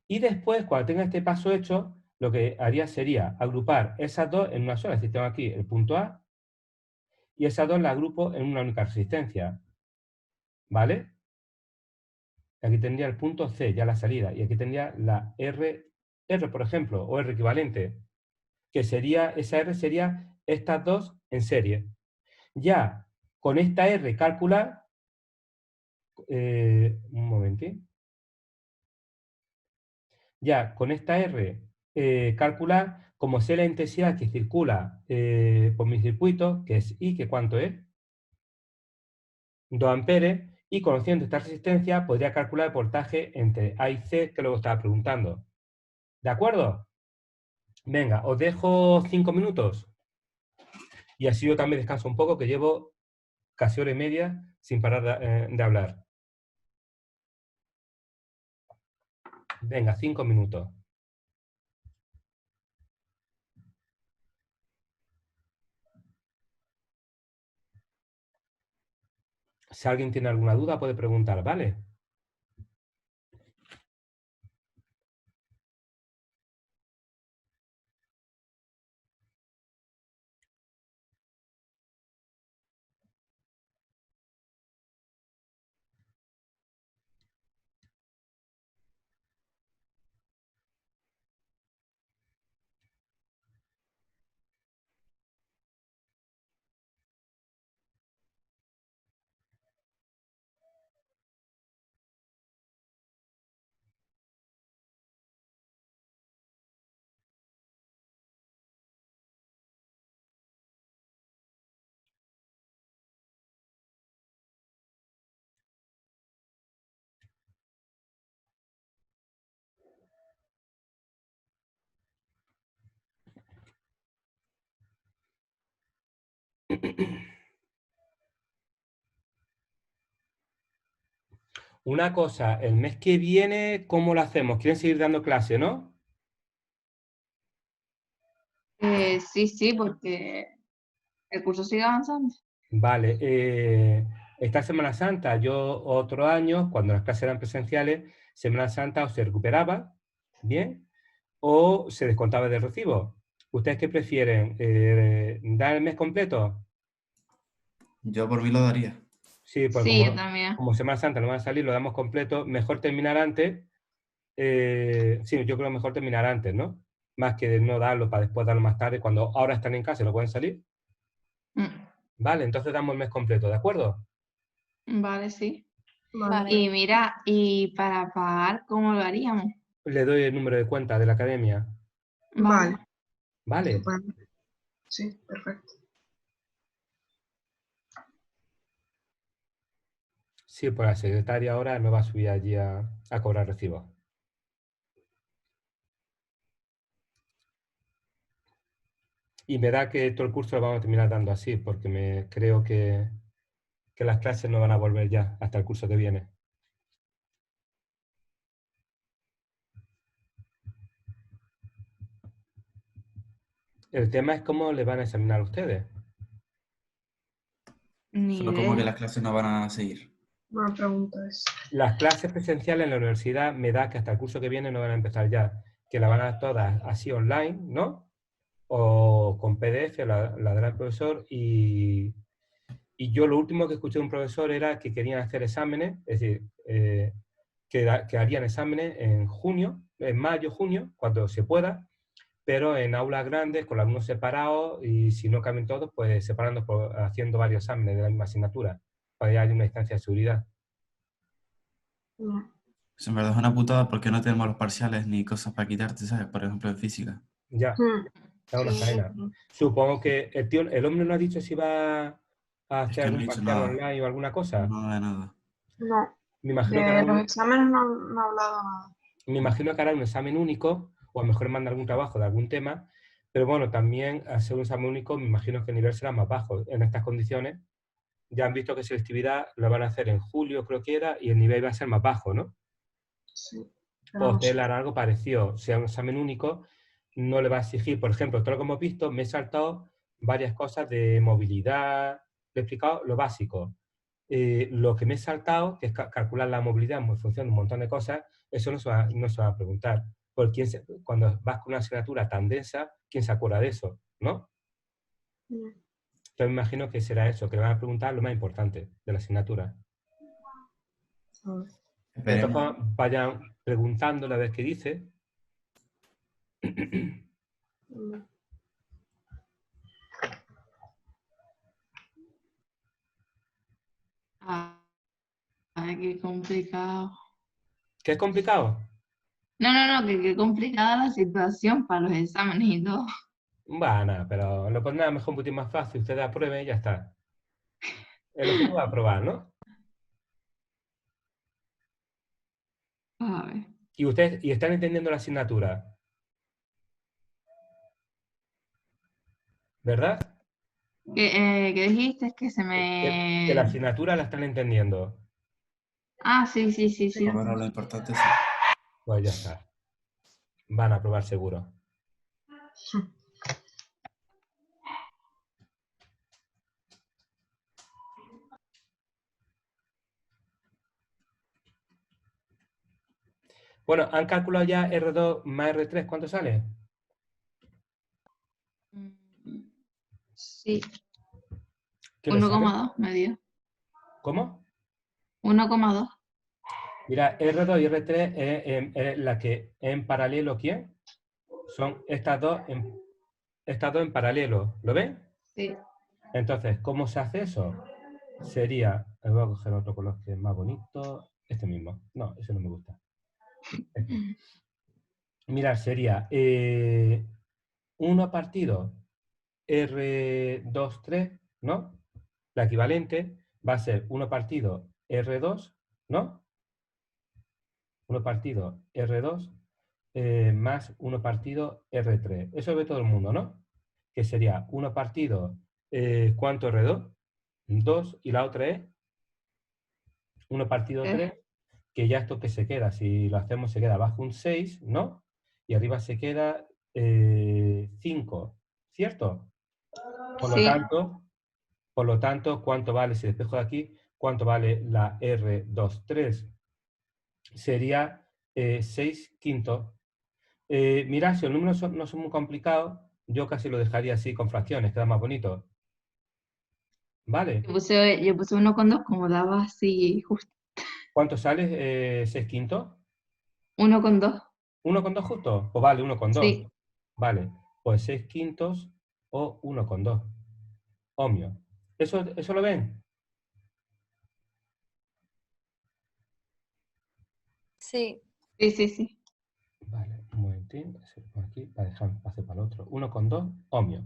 Y después, cuando tenga este paso hecho, lo que haría sería agrupar esas dos en una sola. Es decir, tengo aquí el punto A y esas dos las agrupo en una única resistencia. ¿Vale? Aquí tendría el punto C, ya la salida. Y aquí tendría la R, por ejemplo, o R equivalente. Que sería, esa R sería estas dos en serie. Ya con esta R calcular, un momentín. Ya con esta R calcular, como sé la intensidad que circula por mi circuito, que es I, que cuánto es, 2 amperes, y conociendo esta resistencia podría calcular el voltaje entre A y C, que luego estaba preguntando. ¿De acuerdo? Venga, os dejo 5 minutos. Y así yo también descanso un poco, que llevo casi hora y media sin parar de hablar. Venga, 5 minutos. Si alguien tiene alguna duda puede preguntar, ¿vale? Una cosa, el mes que viene, ¿cómo lo hacemos? ¿Quieren seguir dando clase, no?
Sí, porque el curso sigue avanzando.
Vale. esta Semana Santa, yo otro año, cuando las clases eran presenciales, Semana Santa o se recuperaba, ¿bien? O se descontaba del recibo. ¿Ustedes qué prefieren? ¿Dar el mes completo?
Yo por mí lo daría.
Sí, pues
Sí, yo también.
como Semana Santa no van a salir, lo damos completo. Mejor terminar antes. Sí, yo creo mejor terminar antes, ¿no? Más que no darlo para después darlo más tarde, cuando ahora están en casa y no pueden salir.
Mm,
Vale, entonces damos el mes completo, ¿de acuerdo?
Vale, sí.
Vale.
Y mira, y para pagar, ¿cómo lo haríamos?
Le doy el número de cuenta de la academia.
Vale.
Vale.
Estupendo. Sí, perfecto.
Sí, pues la secretaria ahora me va a subir allí a cobrar recibo. Y me da que todo el curso lo vamos a terminar dando así, porque creo que las clases no van a volver ya hasta el curso que viene. El tema es cómo le van a examinar a ustedes.
Ni
Solo como que
idea.
las clases no van a seguir.
Buena pregunta es.
Las clases presenciales en la universidad me da que hasta el curso que viene no van a empezar ya, que la van a dar todas así online, ¿no? O con PDF, la dará el profesor, y yo lo último que escuché de un profesor era que querían hacer exámenes, es decir, que harían exámenes en junio, en mayo, junio, cuando se pueda, pero en aulas grandes, con los alumnos separados, y si no caben todos, pues separando, haciendo varios exámenes de la misma asignatura, para que haya una distancia de seguridad.
No.
Pues en verdad es una putada porque no tenemos los parciales ni cosas para quitarte, ¿sabes? Por ejemplo, en física.
Ya, da una
Sí,
faena. Supongo que el hombre no ha dicho si va a
Es
hacer
que no he
algún
dicho
parcial
nada.
online o alguna cosa.
Nada de nada.
no.
Me imagino que
De los exámenes no ha hablado nada.
hará un examen único, o a lo mejor manda algún trabajo de algún tema, pero bueno, también al ser un examen único, me imagino que el nivel será más bajo. En estas condiciones, ya han visto que selectividad la van a hacer en julio, creo que era, y el nivel va a ser más bajo, ¿no?
Sí.
Pues
Pero no
usted
sé.
le hará algo parecido, sea un examen único, no le va a exigir, por ejemplo, todo lo que hemos visto, me he saltado varias cosas de movilidad, le he explicado lo básico. Lo que me he saltado, que es calcular la movilidad en función de un montón de cosas, eso no se va a preguntar. Porque cuando vas con una asignatura tan densa, ¿quién se acuerda de eso? ¿No?
No.
Yo me imagino que será eso, que le van a preguntar lo más importante de la asignatura.
A ver.
De todas
Esperemos.
formas, vayan preguntándole a ver qué dice.
No.
Ay, qué complicado.
¿Qué es complicado?
No, que qué complicada la situación para los exámenes y todo.
Bueno, pero lo pondrá mejor un poquito más fácil, usted apruebe y ya está. El objetivo es aprobar, ¿no?
A ver.
Y están entendiendo la asignatura, ¿verdad?
¿Qué dijiste? Que se
Que la
me...
asignatura la están entendiendo.
Ah, sí.
Por lo menos lo importante sí.
Pues ya está. Van a aprobar seguro. Bueno, ¿han calculado ya R2 más R3? ¿Cuánto sale?
Sí,
¿Qué le sale?
1,2 me dio.
¿Cómo?
1,2.
Mira, R2 y R3 es la que en paralelo, ¿quién? Son estas dos en paralelo. ¿Lo ven?
Sí.
Entonces, ¿cómo se hace eso? Sería, voy a coger otro color que es más bonito, este mismo. No, ese no me gusta. Este. Mirad, sería 1 partido R23, ¿no? La equivalente va a ser 1 partido R2, ¿no? 1 partido R2 más 1 partido R3. Eso ve todo el mundo, ¿no? Que sería 1 partido, ¿cuánto R2? 2, y la otra es 1 partido 3, que ya esto que se queda, si lo hacemos se queda abajo un 6, ¿no? Y arriba se queda 5, ¿cierto? Por
Sí.
lo tanto, ¿cuánto vale si despejo de aquí? ¿cuánto vale la R23? Sería 6 quintos. Mirad, si los números no son muy complicados, yo casi lo dejaría así con fracciones, queda más bonito. ¿Vale?
Yo puse 1,2 como daba así justo.
¿Cuánto sale 6 quintos?
1,2.
¿1,2 justo? Pues vale, 1,2.
Sí.
Vale, pues 6 quintos o 1,2 ohmios. ¿Eso lo ven?
Sí.
Sí.
Vale, un momentín, se lo pongo aquí para dejar pase para el otro. 1,2 ohmios.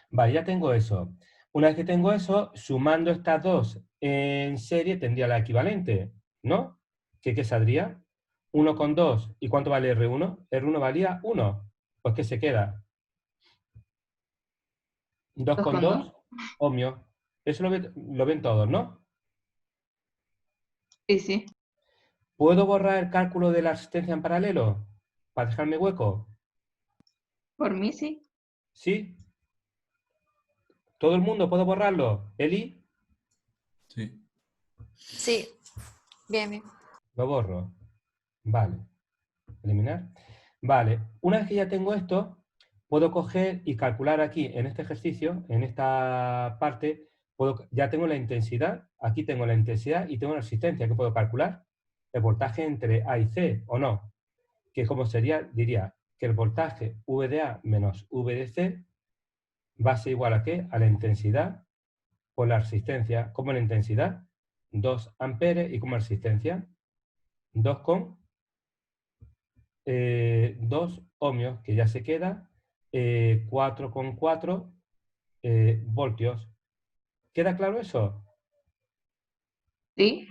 Vale, ya tengo eso. Una vez que tengo eso, sumando estas dos en serie tendría la equivalente, ¿no? ¿Qué saldría? 1,2. ¿Y cuánto vale R1? R1 valía 1. Pues ¿qué se queda? 2,2 ohmios. Eso lo ven todos, ¿no?
Sí.
¿Puedo borrar el cálculo de la resistencia en paralelo para dejarme hueco?
Por mí sí.
¿Sí? ¿Todo el mundo puede borrarlo? ¿Eli?
Sí.
Sí. Bien.
Lo borro. Vale. Eliminar. Vale. Una vez que ya tengo esto, puedo coger y calcular aquí en este ejercicio, en esta parte, ya tengo la intensidad. Aquí tengo la intensidad y tengo la resistencia que puedo calcular. El voltaje entre A y C, ¿o no? Que como sería, diría que el voltaje V de A menos V de C va a ser igual a ¿qué? A la intensidad por la resistencia. ¿Cómo la intensidad? 2 amperes y como resistencia 2 ohmios, que ya se queda 4,4 voltios. ¿Queda claro eso?
Sí.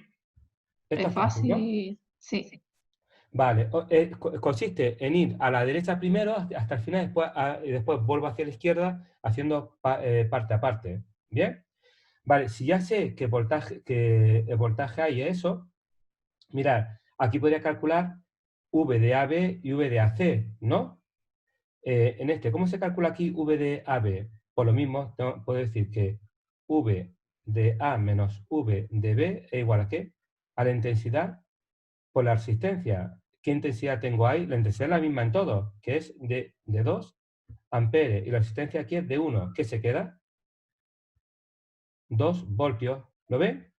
Esto
Es
es fácil, ¿no?
fácil. Sí.
Vale, consiste en ir a la derecha primero hasta el final y después vuelvo hacia la izquierda haciendo parte a parte. ¿Bien? Vale, si ya sé que el voltaje hay es eso, mirad, aquí podría calcular V de AB y V de AC, ¿no? ¿Cómo se calcula aquí V de AB? Por lo mismo, puedo decir que V de A menos V de B es igual a ¿qué? A la intensidad por la resistencia. ¿Qué intensidad tengo ahí? La intensidad es la misma en todo, que es de 2 amperes. Y la resistencia aquí es de 1. ¿Qué se queda? 2 voltios. ¿Lo ven?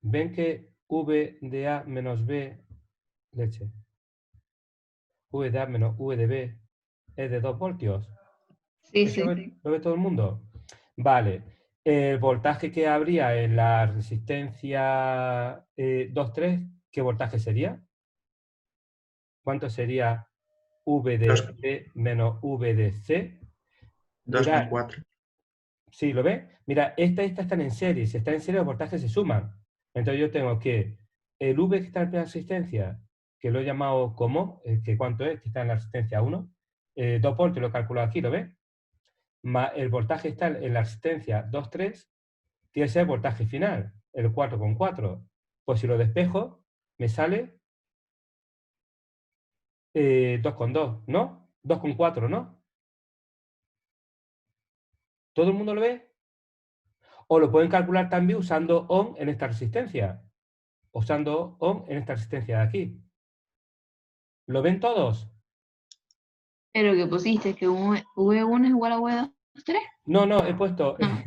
¿Ven que V de A menos V, leche, V de A menos V de B es de 2 voltios?
Sí.
¿Eso lo ve todo el mundo? Vale. El voltaje que habría en la resistencia 2,3, ¿qué voltaje sería? ¿Cuánto sería V de B menos V de C? Mirad,
2,4.
¿sí lo ves? Mira, esta están en serie. Si están en serie, los voltajes se suman. Entonces yo tengo que el V que está en la resistencia, que lo he llamado como, que cuánto es, que está en la resistencia 1, 2 voltios lo he calculado aquí, ¿lo ves? Más el voltaje está en la resistencia 2,3, tiene que ser el voltaje final, el 4,4. Pues si lo despejo, me sale 2,2, ¿no? 2,4, ¿no? ¿Todo el mundo lo ve? O lo pueden calcular también usando ohm en esta resistencia. Usando ohm en esta resistencia de aquí. ¿Lo ven todos?
Pero que pusiste que V1 es igual a V2,3.
No, he puesto
No.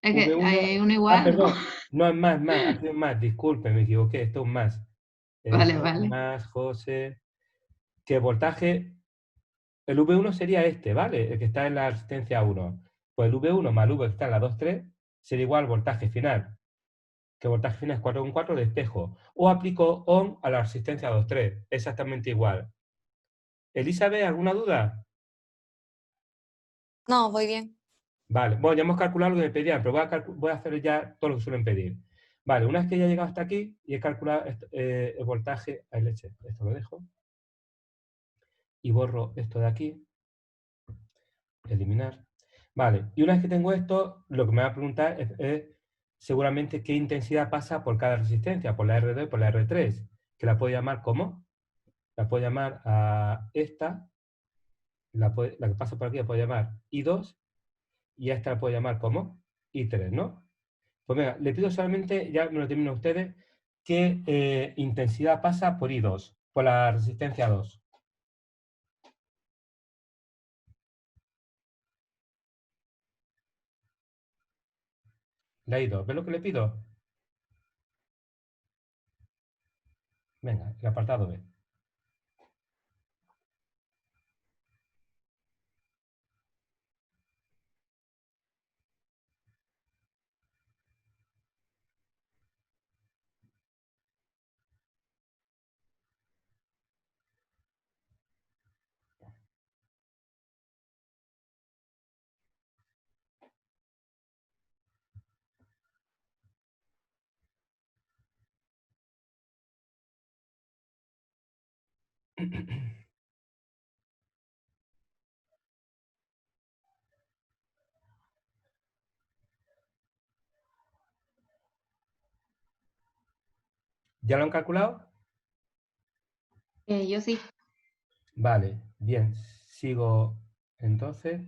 Es que
V1.
hay uno
Ah,
igual.
perdón. No, es más, ha sido más. Disculpe, me equivoqué. Esto es un más.
Vale.
Más, José. Que voltaje. El V1 sería este, ¿vale? El que está en la resistencia 1. Pues el V1 más el V que está en la 2,3 sería igual al voltaje final. Que voltaje final es 4,4 de espejo. O aplico ohm a la resistencia 2,3. Exactamente igual. ¿Elizabeth, alguna duda?
No, voy bien.
Vale, bueno, ya hemos calculado lo que me pedían, pero voy a hacer ya todo lo que suelen pedir. Vale, una vez que ya he llegado hasta aquí y he calculado el voltaje, ay leche, esto lo dejo. Y borro esto de aquí. Eliminar. Vale, y una vez que tengo esto, lo que me va a preguntar es seguramente qué intensidad pasa por cada resistencia, por la R2 y por la R3, que la puedo llamar ¿cómo? La puedo llamar a esta, la que pasa por aquí la puedo llamar I2, y a esta la puedo llamar como I3, ¿no? Pues venga, le pido solamente, ya me lo termino ustedes, qué intensidad pasa por I2, por la resistencia 2. La I2, ¿ves lo que le pido? Venga, el apartado B. ¿Ya lo han calculado?
Yo sí.
Vale, bien, sigo entonces.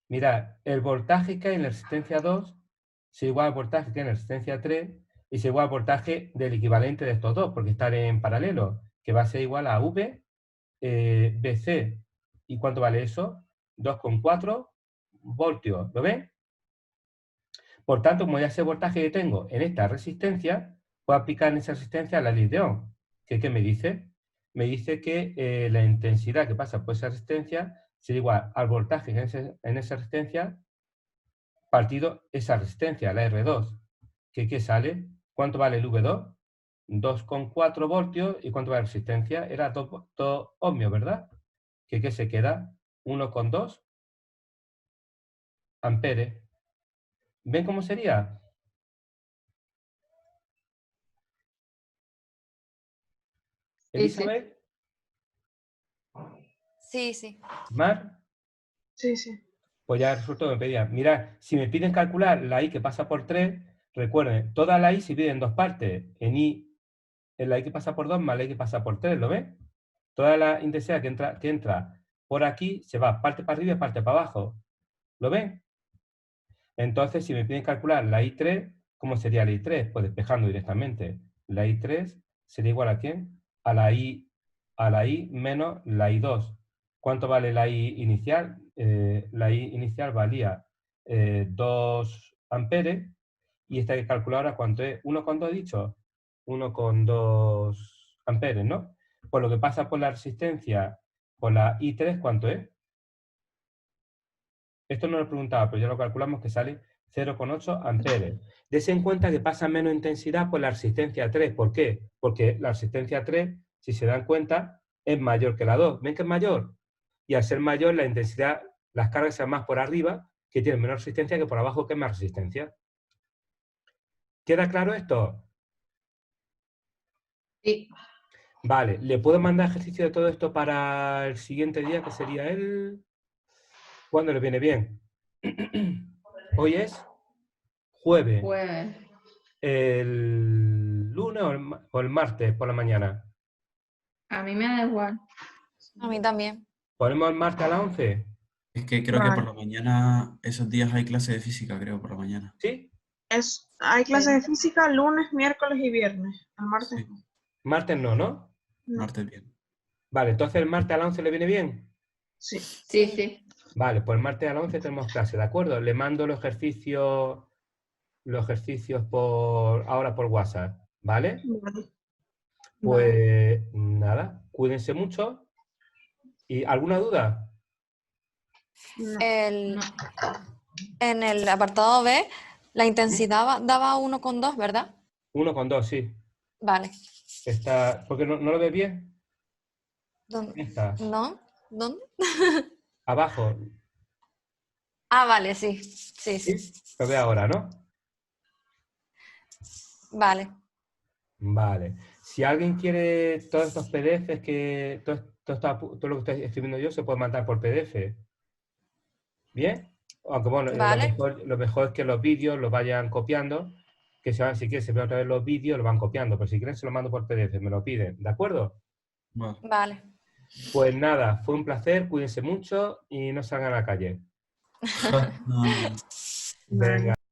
Mirad, el voltaje que hay en la resistencia 2 es igual al voltaje que hay en la resistencia 3 y es igual al voltaje del equivalente de estos dos, porque están en paralelo, que va a ser igual a V, BC. ¿Y cuánto vale eso? 2,4 voltios, ¿lo ven? Por tanto, como ya sé el voltaje que tengo en esta resistencia, puedo aplicar en esa resistencia la ley de Ohm. ¿Qué me dice? Me dice que la intensidad que pasa por esa resistencia sería igual al voltaje en esa resistencia partido esa resistencia, la R2. ¿Qué sale? ¿Cuánto vale el V2? 2,4 voltios. ¿Y cuánto vale la resistencia? Era 2 ohmios, ¿verdad? ¿Qué se queda? 1,2 amperes. ¿Ven cómo sería?
Sí, sí.
Elizabeth,
Sí, sí.
Mar,
Sí, sí.
pues ya resultó que me pedían. Mirad, si me piden calcular la I que pasa por 3, recuerden, toda la I se divide en dos partes. En I, en la I que pasa por 2 más la I que pasa por 3, ¿lo ven? Toda la intensidad que entra por aquí se va parte para arriba y parte para abajo. ¿Lo ven? Entonces, si me piden calcular la I3, ¿cómo sería la I3? Pues despejando directamente. La I3 sería igual ¿a quién? A la I menos la I2. ¿Cuánto vale la I inicial? La I inicial valía 2 amperes. Y esta que calcular ahora, ¿cuánto es? 1,2 he dicho. 1,2 amperes, ¿no? Pues lo que pasa por la resistencia, por la I3, ¿cuánto es? Esto no lo preguntaba, pero ya lo calculamos que sale 0,8 amperes. Dese en cuenta que pasa menos intensidad por la resistencia 3. ¿Por qué? Porque la resistencia 3, si se dan cuenta, es mayor que la 2. ¿Ven que es mayor? Y al ser mayor, la intensidad, las cargas sean más por arriba, que tienen menor resistencia, que por abajo, que es más resistencia. ¿Queda claro esto?
Sí.
Vale, ¿le puedo mandar ejercicio de todo esto para el siguiente día, que sería el... ¿Cuándo le viene bien? Hoy es jueves.
Pues
¿El lunes o el martes por la mañana?
a mí me da igual.
A mí también.
¿Ponemos el martes a las 11?
Es que creo que por
Vale.
la mañana, esos días hay clase de física, creo, por la mañana.
¿Sí?
Hay clases de física lunes, miércoles y viernes. El martes
Sí,
no.
Martes no, ¿no?
No.
martes bien.
Vale, entonces el martes a las 11 le viene bien.
Sí.
Sí, sí.
Vale, pues el martes a las 11 tenemos clase, ¿de acuerdo? Le mando los ejercicios ahora por WhatsApp, ¿vale?
Vale.
Pues nada, cuídense mucho. ¿Y alguna duda?
No.
El,
No.
en el apartado B, la intensidad daba 1,2, ¿verdad?
1,2, sí.
Vale.
Está, ¿por qué no lo ves bien?
¿Dónde?
Está
¿No? ¿Dónde?
abajo.
Ah, vale, sí. Sí, sí.
¿Sí? Lo ve ahora, ¿no?
Vale.
Vale. Si alguien quiere todos estos PDFs, que todo lo que estoy escribiendo yo se puede mandar por PDF. ¿Bien? Aunque bueno,
Vale.
lo mejor es que los vídeos los vayan copiando, que si quieren se ven otra vez los vídeos, los van copiando, pero si quieren se lo mando por PDF, me lo piden, ¿de acuerdo?
Vale.
Vale.
Pues nada, fue un placer, cuídense mucho y no salgan a la calle.
No.
Venga.